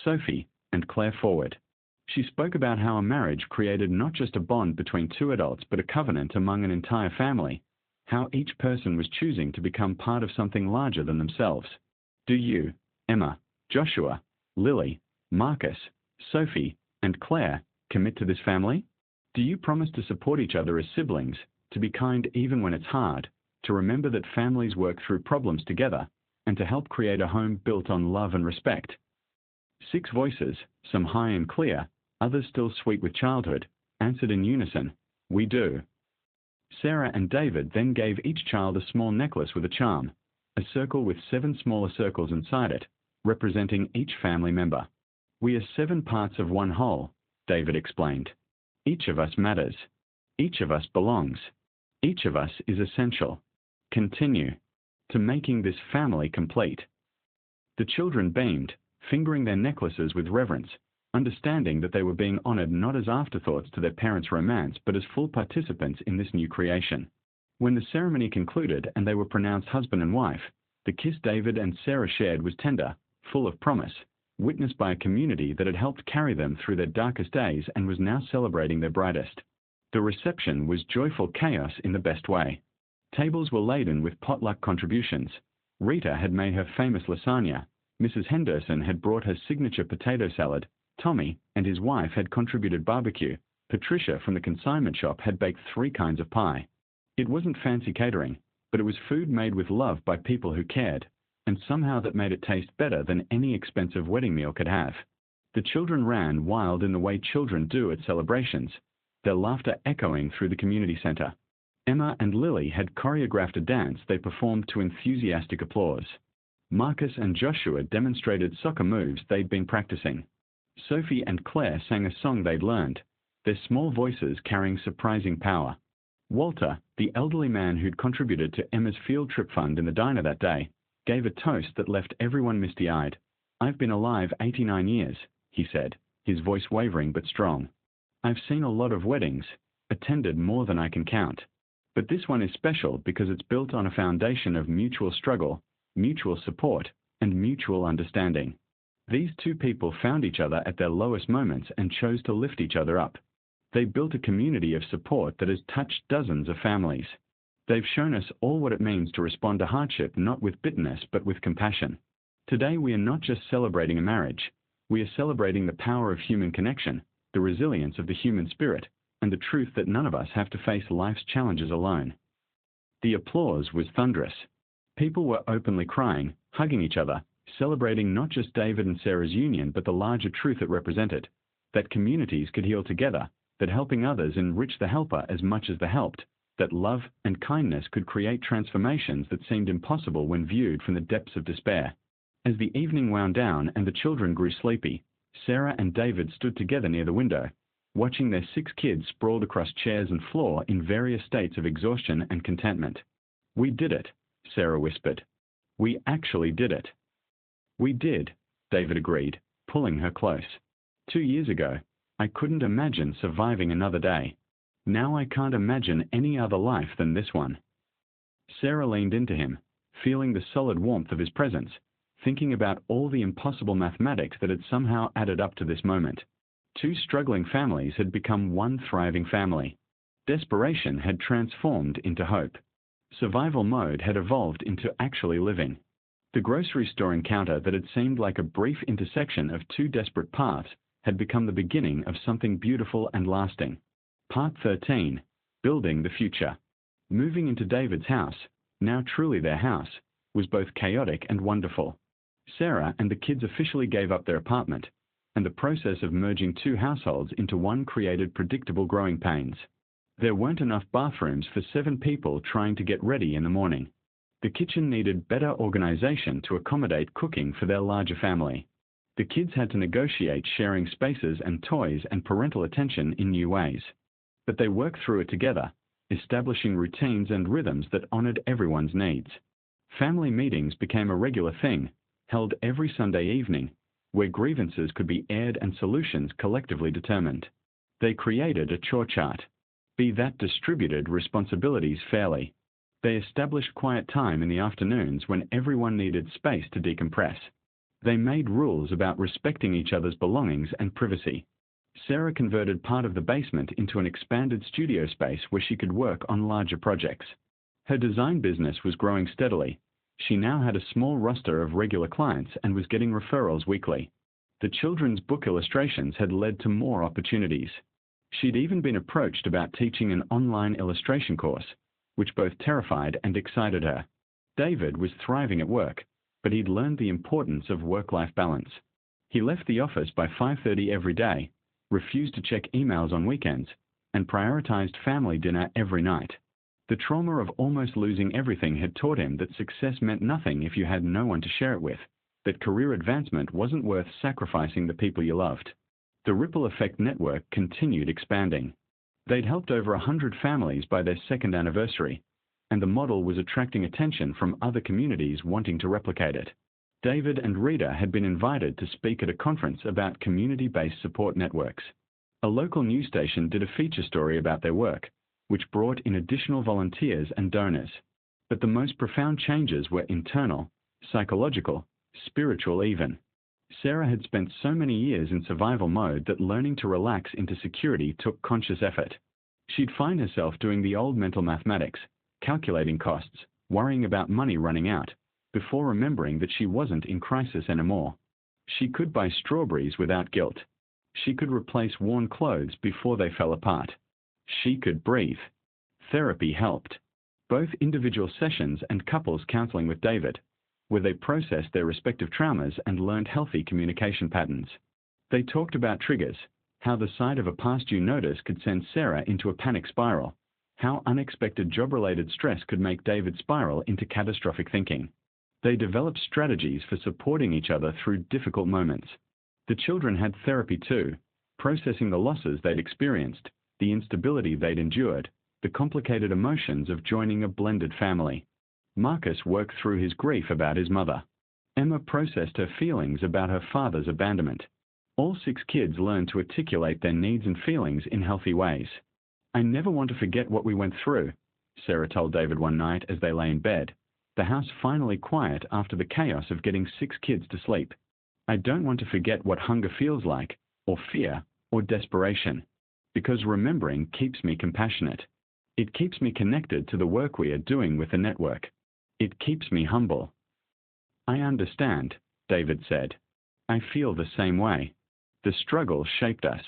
Sophie, and Claire forward. She spoke about how a marriage created not just a bond between 2 adults but a covenant among an entire family, how each person was choosing to become part of something larger than themselves. Do you, Emma, Joshua, Lily, Marcus, Sophie, and Claire, commit to this family? Do you promise to support each other as siblings, to be kind even when it's hard, to remember that families work through problems together, and to help create a home built on love and respect? 6 voices, some high and clear, others still sweet with childhood, answered in unison, "We do." Sarah and David then gave each child a small necklace with a charm, a circle with 7 smaller circles inside it, representing each family member. "We are 7 parts of one whole," David explained. "Each of us matters. Each of us belongs. Each of us is essential. Continue to making this family complete." The children beamed, fingering their necklaces with reverence, understanding that they were being honored not as afterthoughts to their parents' romance but as full participants in this new creation. When the ceremony concluded and they were pronounced husband and wife, the kiss David and Sarah shared was tender, full of promise, witnessed by a community that had helped carry them through their darkest days and was now celebrating their brightest. The reception was joyful chaos in the best way. Tables were laden with potluck contributions. Rita had made her famous lasagna. Mrs. Henderson had brought her signature potato salad. Tommy and his wife had contributed barbecue. Patricia from the consignment shop had baked 3 kinds of pie. It wasn't fancy catering, but it was food made with love by people who cared, and somehow that made it taste better than any expensive wedding meal could have. The children ran wild in the way children do at celebrations, their laughter echoing through the community center. Emma and Lily had choreographed a dance they performed to enthusiastic applause. Marcus and Joshua demonstrated soccer moves they'd been practicing. Sophie and Claire sang a song they'd learned, their small voices carrying surprising power. Walter, the elderly man who'd contributed to Emma's field trip fund in the diner that day, gave a toast that left everyone misty-eyed. "I've been alive 89 years, he said, his voice wavering but strong. "I've seen a lot of weddings, attended more than I can count. But this one is special because it's built on a foundation of mutual struggle, mutual support, and mutual understanding. These 2 people found each other at their lowest moments and chose to lift each other up. They built a community of support that has touched dozens of families. They've shown us all what it means to respond to hardship not with bitterness but with compassion. Today we are not just celebrating a marriage, we are celebrating the power of human connection, the resilience of the human spirit, and the truth that none of us have to face life's challenges alone." The applause was thunderous. People were openly crying, hugging each other, celebrating not just David and Sarah's union but the larger truth it represented, that communities could heal together, that helping others enriched the helper as much as the helped, that love and kindness could create transformations that seemed impossible when viewed from the depths of despair. As the evening wound down and the children grew sleepy, Sarah and David stood together near the window, watching their 6 kids sprawled across chairs and floor in various states of exhaustion and contentment. "We did it," Sarah whispered. "We actually did it." "We did," David agreed, pulling her close. 2 years ago, I couldn't imagine surviving another day. Now I can't imagine any other life than this one." Sarah leaned into him, feeling the solid warmth of his presence, thinking about all the impossible mathematics that had somehow added up to this moment. 2 struggling families had become one thriving family. Desperation had transformed into hope. Survival mode had evolved into actually living. The grocery store encounter that had seemed like a brief intersection of 2 desperate paths had become the beginning of something beautiful and lasting. Part 13. Building the Future. Moving into David's house, now truly their house, was both chaotic and wonderful. Sarah and the kids officially gave up their apartment, and the process of merging two households into one created predictable growing pains. There weren't enough bathrooms for 7 people trying to get ready in the morning. The kitchen needed better organization to accommodate cooking for their larger family. The kids had to negotiate sharing spaces and toys and parental attention in new ways. But they worked through it together, establishing routines and rhythms that honored everyone's needs. Family meetings became a regular thing, held every Sunday evening, where grievances could be aired and solutions collectively determined. They created a chore chart. Be that distributed responsibilities fairly. They established quiet time in the afternoons when everyone needed space to decompress. They made rules about respecting each other's belongings and privacy. Sarah converted part of the basement into an expanded studio space where she could work on larger projects. Her design business was growing steadily. She now had a small roster of regular clients and was getting referrals weekly. The children's book illustrations had led to more opportunities. She'd even been approached about teaching an online illustration course, which both terrified and excited her. David was thriving at work, but he'd learned the importance of work-life balance. He left the office by 5:30 every day, refused to check emails on weekends, and prioritized family dinner every night. The trauma of almost losing everything had taught him that success meant nothing if you had no one to share it with, that career advancement wasn't worth sacrificing the people you loved. The Ripple Effect network continued expanding. They'd helped over 100 families by their second anniversary, and the model was attracting attention from other communities wanting to replicate it. David and Rita had been invited to speak at a conference about community-based support networks. A local news station did a feature story about their work, which brought in additional volunteers and donors. But the most profound changes were internal, psychological, spiritual even. Sarah had spent so many years in survival mode that learning to relax into security took conscious effort. She'd find herself doing the old mental mathematics, calculating costs, worrying about money running out, before remembering that she wasn't in crisis anymore. She could buy strawberries without guilt. She could replace worn clothes before they fell apart. She could breathe. Therapy helped. Both individual sessions and couples counseling with David, where they processed their respective traumas and learned healthy communication patterns. They talked about triggers, how the sight of a past due notice could send Sarah into a panic spiral, how unexpected job-related stress could make David spiral into catastrophic thinking. They developed strategies for supporting each other through difficult moments. The children had therapy too, processing the losses they'd experienced, the instability they'd endured, the complicated emotions of joining a blended family. Marcus worked through his grief about his mother. Emma processed her feelings about her father's abandonment. All 6 kids learned to articulate their needs and feelings in healthy ways. "I never want to forget what we went through," Sarah told David one night as they lay in bed, the house finally quiet after the chaos of getting 6 kids to sleep. "I don't want to forget what hunger feels like, or fear, or desperation, because remembering keeps me compassionate. It keeps me connected to the work we are doing with the network. It keeps me humble." "I understand," David said. "I feel the same way. The struggle shaped us.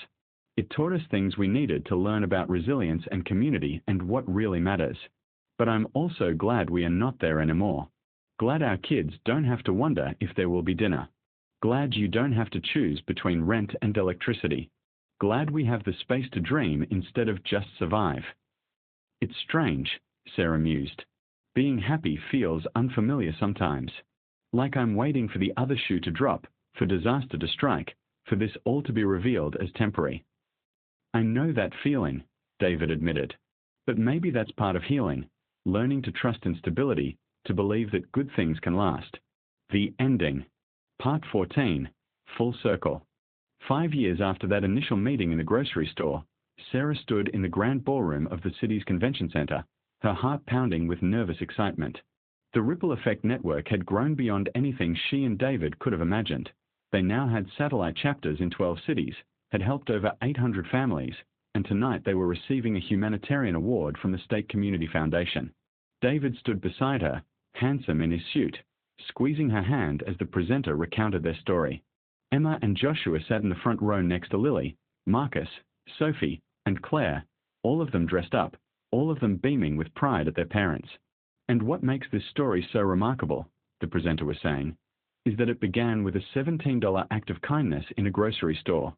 It taught us things we needed to learn about resilience and community and what really matters. But I'm also glad we are not there anymore. Glad our kids don't have to wonder if there will be dinner. Glad you don't have to choose between rent and electricity. Glad we have the space to dream instead of just survive." "It's strange," Sarah mused. "Being happy feels unfamiliar sometimes. Like I'm waiting for the other shoe to drop, for disaster to strike, for this all to be revealed as temporary." "I know that feeling," David admitted. "But maybe that's part of healing, learning to trust in stability, to believe that good things can last." The ending. Part 14. Full circle. 5 years after that initial meeting in the grocery store, Sarah stood in the grand ballroom of the city's convention center, her heart pounding with nervous excitement. The Ripple Effect network had grown beyond anything she and David could have imagined. They now had satellite chapters in 12 cities, had helped over 800 families, and tonight they were receiving a humanitarian award from the State Community Foundation. David stood beside her, handsome in his suit, squeezing her hand as the presenter recounted their story. Emma and Joshua sat in the front row next to Lily, Marcus, Sophie, and Claire, all of them dressed up, all of them beaming with pride at their parents. And what makes this story so remarkable, the presenter was saying, is that it began with a $17 act of kindness in a grocery store.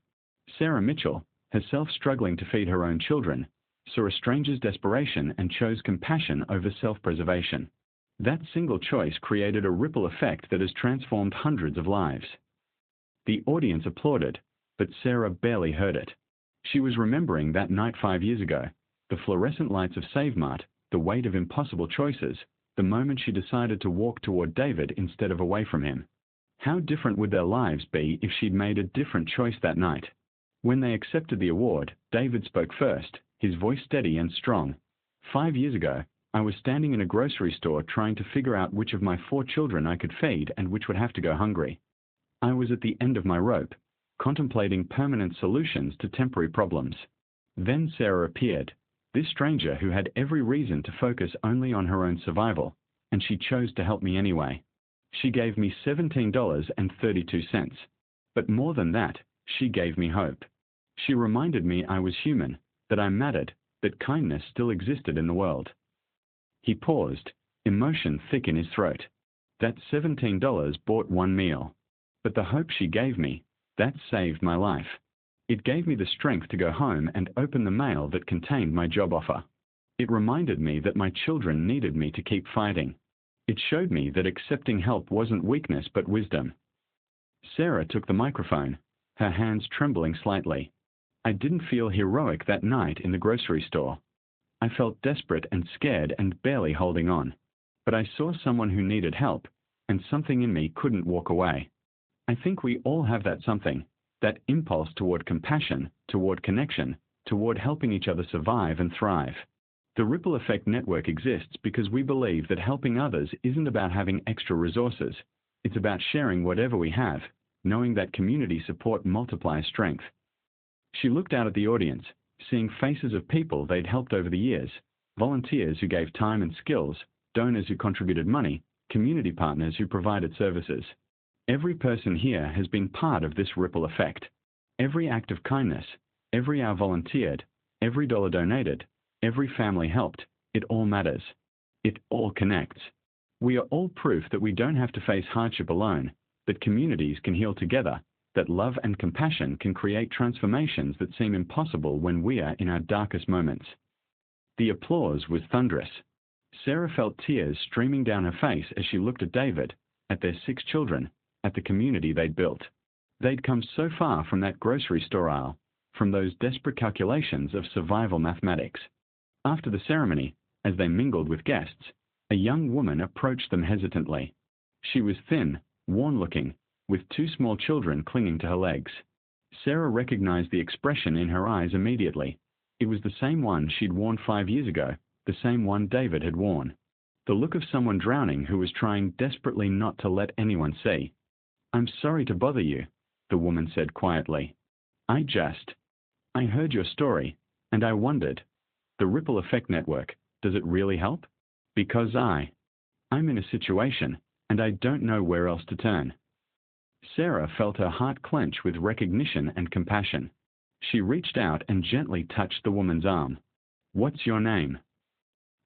Sarah Mitchell, herself struggling to feed her own children, saw a stranger's desperation and chose compassion over self-preservation. That single choice created a ripple effect that has transformed hundreds of lives. The audience applauded, but Sarah barely heard it. She was remembering that night 5 years ago, the fluorescent lights of Save Mart, the weight of impossible choices, the moment she decided to walk toward David instead of away from him. How different would their lives be if she'd made a different choice that night? When they accepted the award, David spoke first, his voice steady and strong. 5 years ago, I was standing in a grocery store trying to figure out which of my 4 children I could feed and which would have to go hungry. I was at the end of my rope, contemplating permanent solutions to temporary problems. Then Sarah appeared, this stranger who had every reason to focus only on her own survival, and she chose to help me anyway. She gave me $17.32. But more than that, she gave me hope. She reminded me I was human, that I mattered, that kindness still existed in the world. He paused, emotion thick in his throat. That $17 bought one meal. But the hope she gave me, that saved my life. It gave me the strength to go home and open the mail that contained my job offer. It reminded me that my children needed me to keep fighting. It showed me that accepting help wasn't weakness but wisdom. Sarah took the microphone, her hands trembling slightly. I didn't feel heroic that night in the grocery store. I felt desperate and scared and barely holding on. But I saw someone who needed help, and something in me couldn't walk away. I think we all have that something, that impulse toward compassion, toward connection, toward helping each other survive and thrive. The Ripple Effect Network exists because we believe that helping others isn't about having extra resources. It's about sharing whatever we have, knowing that community support multiplies strength. She looked out at the audience, seeing faces of people they'd helped over the years, volunteers who gave time and skills, donors who contributed money, community partners who provided services. Every person here has been part of this ripple effect. Every act of kindness, every hour volunteered, every dollar donated, every family helped, it all matters. It all connects. We are all proof that we don't have to face hardship alone, that communities can heal together, that love and compassion can create transformations that seem impossible when we are in our darkest moments. The applause was thunderous. Sarah felt tears streaming down her face as she looked at David, at their 6 children, at the community they'd built. They'd come so far from that grocery store aisle, from those desperate calculations of survival mathematics. After the ceremony, as they mingled with guests, a young woman approached them hesitantly. She was thin, worn-looking, with 2 small children clinging to her legs. Sarah recognized the expression in her eyes immediately. It was the same one she'd worn 5 years ago, the same one David had worn. The look of someone drowning who was trying desperately not to let anyone see. "I'm sorry to bother you," the woman said quietly. I heard your story, and I wondered, the Ripple Effect Network, does it really help? Because I'm in a situation, and I don't know where else to turn." Sarah felt her heart clench with recognition and compassion. She reached out and gently touched the woman's arm. "What's your name?"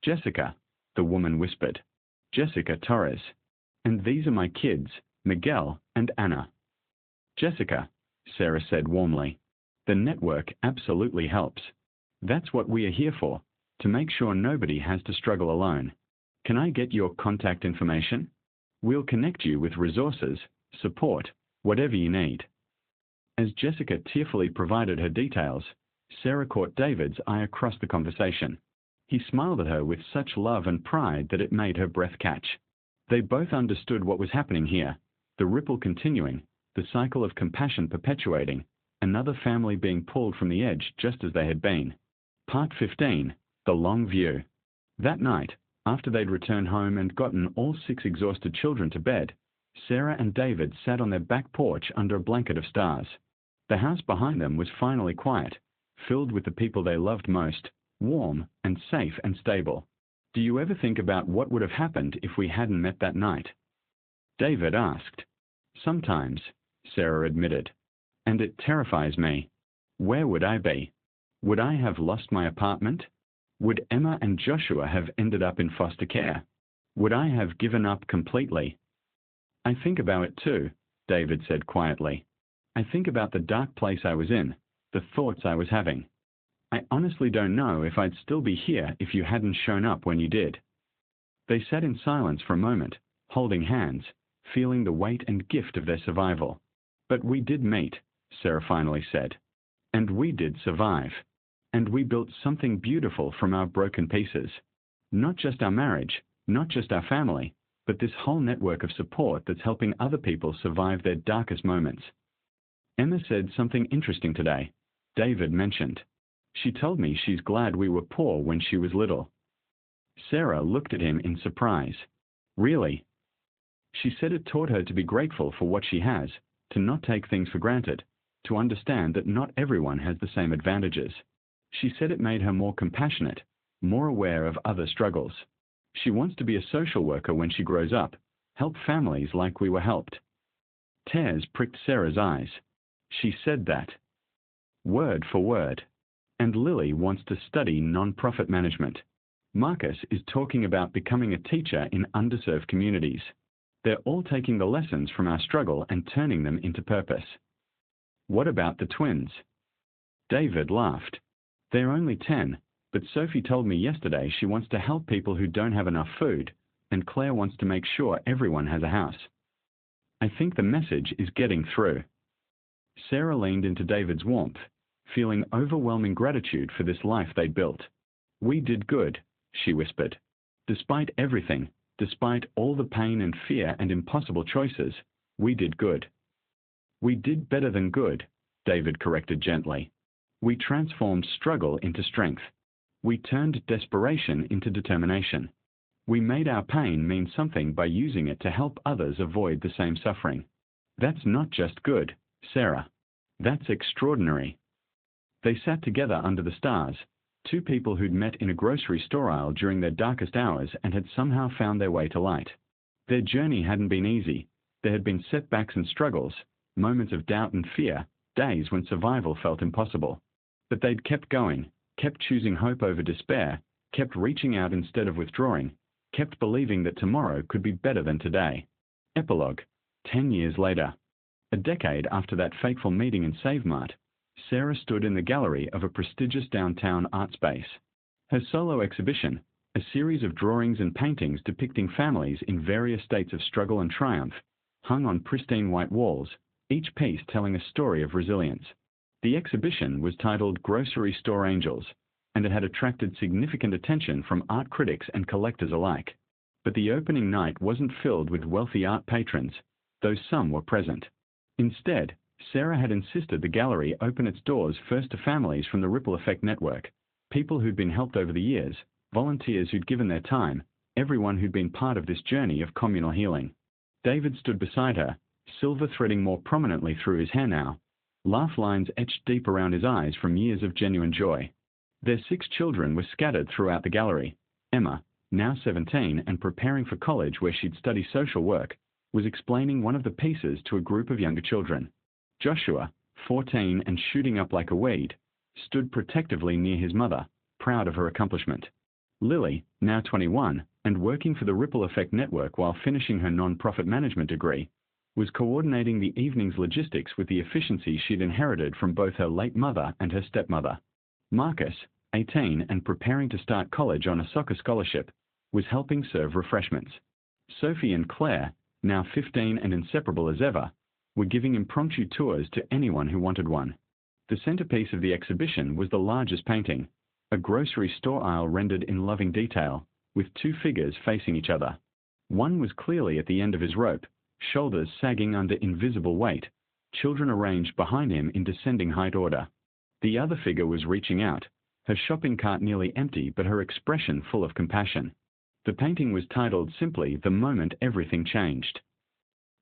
"Jessica," the woman whispered. "Jessica Torres. And these are my kids, Miguel and Anna." "Jessica," Sarah said warmly, "the network absolutely helps. That's what we are here for, to make sure nobody has to struggle alone. Can I get your contact information? We'll connect you with resources, support, whatever you need." As Jessica tearfully provided her details, Sarah caught David's eye across the conversation. He smiled at her with such love and pride that it made her breath catch. They both understood what was happening here, the ripple continuing, the cycle of compassion perpetuating, another family being pulled from the edge just as they had been. Part 15, The Long View. That night, after they'd returned home and gotten all 6 exhausted children to bed, Sarah and David sat on their back porch under a blanket of stars. The house behind them was finally quiet, filled with the people they loved most, warm and safe and stable. "Do you ever think about what would have happened if we hadn't met that night?" David asked. "Sometimes," Sarah admitted. "And it terrifies me. Where would I be? Would I have lost my apartment? Would Emma and Joshua have ended up in foster care? Would I have given up completely? I think about it too, David said quietly. I think about the dark place I was in, the thoughts I was having. I honestly don't know if I'd still be here if you hadn't shown up when you did. They sat in silence for a moment, holding hands, feeling the weight and gift of their survival. But we did meet, Sarah finally said. And we did survive. And we built something beautiful from our broken pieces. Not just our marriage, not just our family, but this whole network of support that's helping other people survive their darkest moments. Emma said something interesting today, David mentioned. She told me she's glad we were poor when she was little. Sarah looked at him in surprise. Really? She said it taught her to be grateful for what she has, to not take things for granted, to understand that not everyone has the same advantages. She said it made her more compassionate, more aware of other struggles. She wants to be a social worker when she grows up, help families like we were helped. Tears pricked Sarah's eyes. She said that. Word for word. And Lily wants to study non-profit management. Marcus is talking about becoming a teacher in underserved communities. They're all taking the lessons from our struggle and turning them into purpose. What about the twins? David laughed. They're only 10, but Sophie told me yesterday she wants to help people who don't have enough food, and Claire wants to make sure everyone has a house. I think the message is getting through. Sarah leaned into David's warmth, feeling overwhelming gratitude for this life they'd built. We did good, she whispered. Despite everything, despite all the pain and fear and impossible choices, we did good. We did better than good, David corrected gently. We transformed struggle into strength. We turned desperation into determination. We made our pain mean something by using it to help others avoid the same suffering. That's not just good, Sarah. That's extraordinary. They sat together under the stars, two people who'd met in a grocery store aisle during their darkest hours and had somehow found their way to light. Their journey hadn't been easy. There had been setbacks and struggles, moments of doubt and fear, days when survival felt impossible. But they'd kept going, kept choosing hope over despair, kept reaching out instead of withdrawing, kept believing that tomorrow could be better than today. Epilogue. 10 years later. A decade after that fateful meeting in Save Mart, Sarah stood in the gallery of a prestigious downtown art space. Her solo exhibition, a series of drawings and paintings depicting families in various states of struggle and triumph, hung on pristine white walls, each piece telling a story of resilience. The exhibition was titled Grocery Store Angels, and it had attracted significant attention from art critics and collectors alike. But the opening night wasn't filled with wealthy art patrons, though some were present. Instead, Sarah had insisted the gallery open its doors first to families from the Ripple Effect Network, people who'd been helped over the years, volunteers who'd given their time, everyone who'd been part of this journey of communal healing. David stood beside her, silver threading more prominently through his hair now, laugh lines etched deep around his eyes from years of genuine joy. Their 6 children were scattered throughout the gallery. Emma, now 17 and preparing for college where she'd study social work, was explaining one of the pieces to a group of younger children. Joshua, 14 and shooting up like a weed, stood protectively near his mother, proud of her accomplishment. Lily, now 21 and working for the Ripple Effect Network while finishing her non-profit management degree, was coordinating the evening's logistics with the efficiency she'd inherited from both her late mother and her stepmother. Marcus, 18 and preparing to start college on a soccer scholarship, was helping serve refreshments. Sophie and Claire, now 15 and inseparable as ever, were giving impromptu tours to anyone who wanted one. The centerpiece of the exhibition was the largest painting, a grocery store aisle rendered in loving detail, with 2 figures facing each other. One was clearly at the end of his rope, shoulders sagging under invisible weight, children arranged behind him in descending height order. The other figure was reaching out, her shopping cart nearly empty but her expression full of compassion. The painting was titled simply The Moment Everything Changed.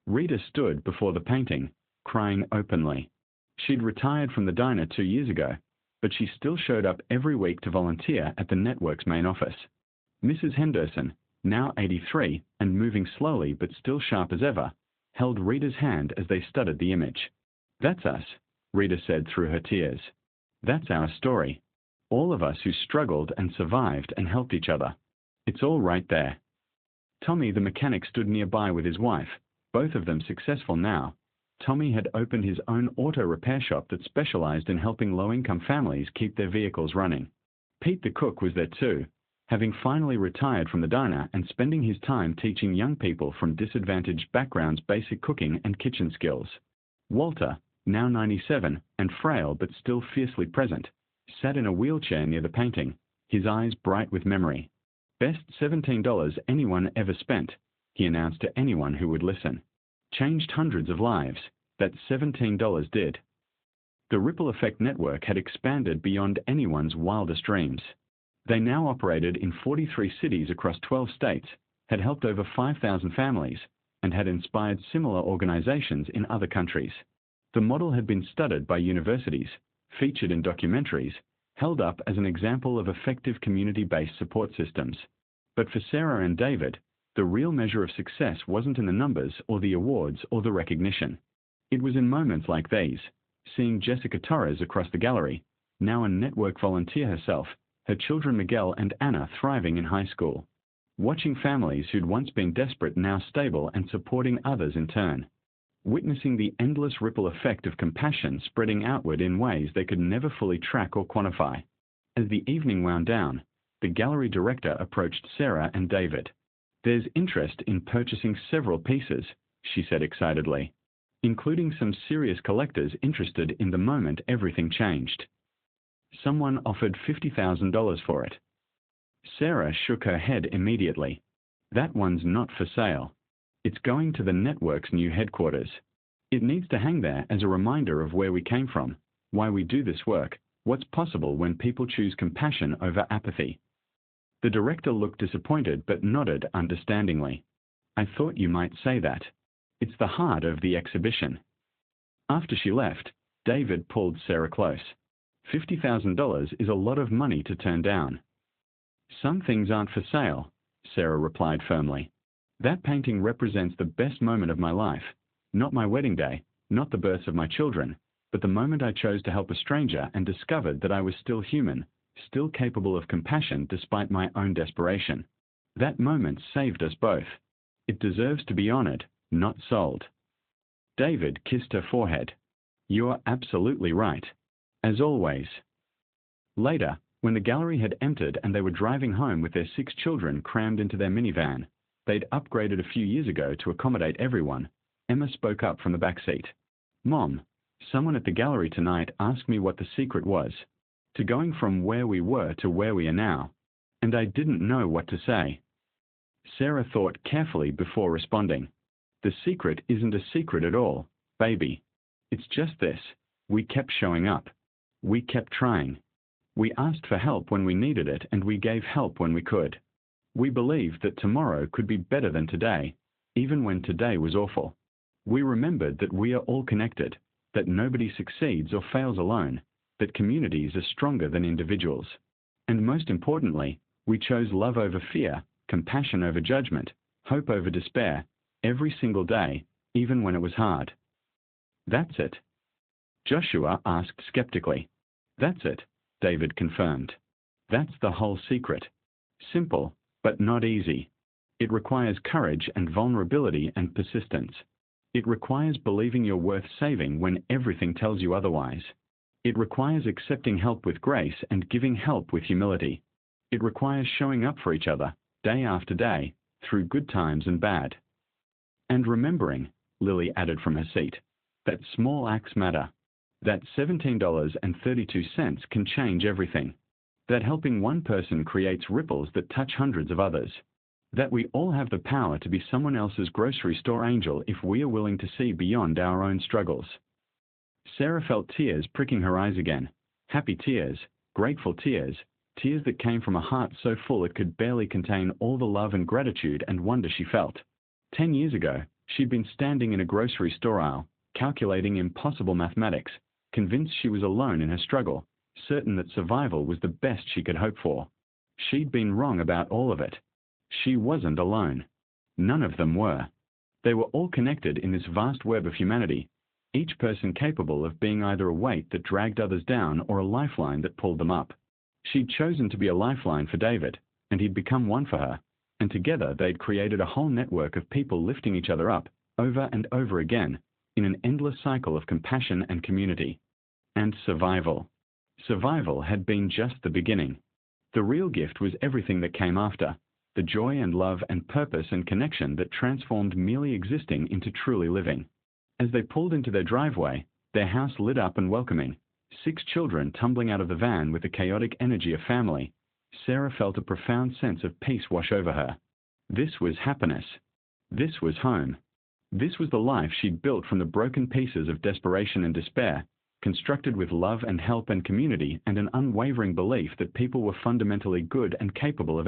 Rita stood before the painting, crying openly. She'd retired from the diner 2 years ago, but she still showed up every week to volunteer at the network's main office. Mrs. Henderson, now 83 and moving slowly but still sharp as ever, held Rita's hand as they studied the image. That's us, Rita said through her tears. That's our story. All of us who struggled and survived and helped each other. It's all right there. Tommy the mechanic stood nearby with his wife, both of them successful now. Tommy had opened his own auto repair shop that specialized in helping low-income families keep their vehicles running. Pete the cook was there too, having finally retired from the diner and spending his time teaching young people from disadvantaged backgrounds basic cooking and kitchen skills. Walter, now 97 and frail but still fiercely present, sat in a wheelchair near the painting, his eyes bright with memory. "Best $17 anyone ever spent," he announced to anyone who would listen. "Changed hundreds of lives, that $17 did." The Ripple Effect Network had expanded beyond anyone's wildest dreams. They now operated in 43 cities across 12 states, had helped over 5,000 families, and had inspired similar organizations in other countries. The model had been studied by universities, featured in documentaries, held up as an example of effective community-based support systems. But for Sarah and David, the real measure of success wasn't in the numbers or the awards or the recognition. It was in moments like these, seeing Jessica Torres across the gallery, now a network volunteer herself, her children Miguel and Anna thriving in high school. Watching families who'd once been desperate now stable and supporting others in turn. Witnessing the endless ripple effect of compassion spreading outward in ways they could never fully track or quantify. As the evening wound down, the gallery director approached Sarah and David. "There's interest in purchasing several pieces," she said excitedly, including some serious collectors interested in the moment everything changed. Someone offered $50,000 for it. Sarah shook her head immediately. "That one's not for sale. It's going to the network's new headquarters. It needs to hang there as a reminder of where we came from, why we do this work, what's possible when people choose compassion over apathy." The director looked disappointed but nodded understandingly. "I thought you might say that. It's the heart of the exhibition." After she left, David pulled Sarah close. $50,000 is a lot of money to turn down. "Some things aren't for sale," Sarah replied firmly. "That painting represents the best moment of my life, not my wedding day, not the births of my children, but the moment I chose to help a stranger and discovered that I was still human, still capable of compassion despite my own desperation. That moment saved us both. It deserves to be honored, not sold." David kissed her forehead. "You're absolutely right. As always." Later, when the gallery had emptied and they were driving home with their 6 children crammed into their minivan, they'd upgraded a few years ago to accommodate everyone, Emma spoke up from the back seat. "Mom, someone at the gallery tonight asked me what the secret was to going from where we were to where we are now, and I didn't know what to say." Sarah thought carefully before responding. "The secret isn't a secret at all, baby. It's just this: we kept showing up. We kept trying. We asked for help when we needed it, and we gave help when we could. We believed that tomorrow could be better than today, even when today was awful. We remembered that we are all connected, that nobody succeeds or fails alone, that communities are stronger than individuals. And most importantly, we chose love over fear, compassion over judgment, hope over despair, every single day, even when it was hard." "That's it?" Joshua asked skeptically. "That's it," David confirmed. "That's the whole secret. Simple, but not easy. It requires courage and vulnerability and persistence. It requires believing you're worth saving when everything tells you otherwise. It requires accepting help with grace and giving help with humility. It requires showing up for each other, day after day, through good times and bad. And remembering," Lily added from her seat, "that small acts matter. That $17.32 can change everything. That helping one person creates ripples that touch hundreds of others. That we all have the power to be someone else's grocery store angel if we are willing to see beyond our own struggles." Sarah felt tears pricking her eyes again. Happy tears, grateful tears, tears that came from a heart so full it could barely contain all the love and gratitude and wonder she felt. 10 years ago, she'd been standing in a grocery store aisle, calculating impossible mathematics, convinced she was alone in her struggle, certain that survival was the best she could hope for. She'd been wrong about all of it. She wasn't alone. None of them were. They were all connected in this vast web of humanity, each person capable of being either a weight that dragged others down or a lifeline that pulled them up. She'd chosen to be a lifeline for David, and he'd become one for her, and together they'd created a whole network of people lifting each other up, over and over again, in an endless cycle of compassion and community. And survival. Survival had been just the beginning. The real gift was everything that came after, the joy and love and purpose and connection that transformed merely existing into truly living. As they pulled into their driveway, their house lit up and welcoming, 6 children tumbling out of the van with the chaotic energy of family, Sarah felt a profound sense of peace wash over her. This was happiness. This was home. This was the life she'd built from the broken pieces of desperation and despair, constructed with love and help and community and an unwavering belief that people were fundamentally good and capable of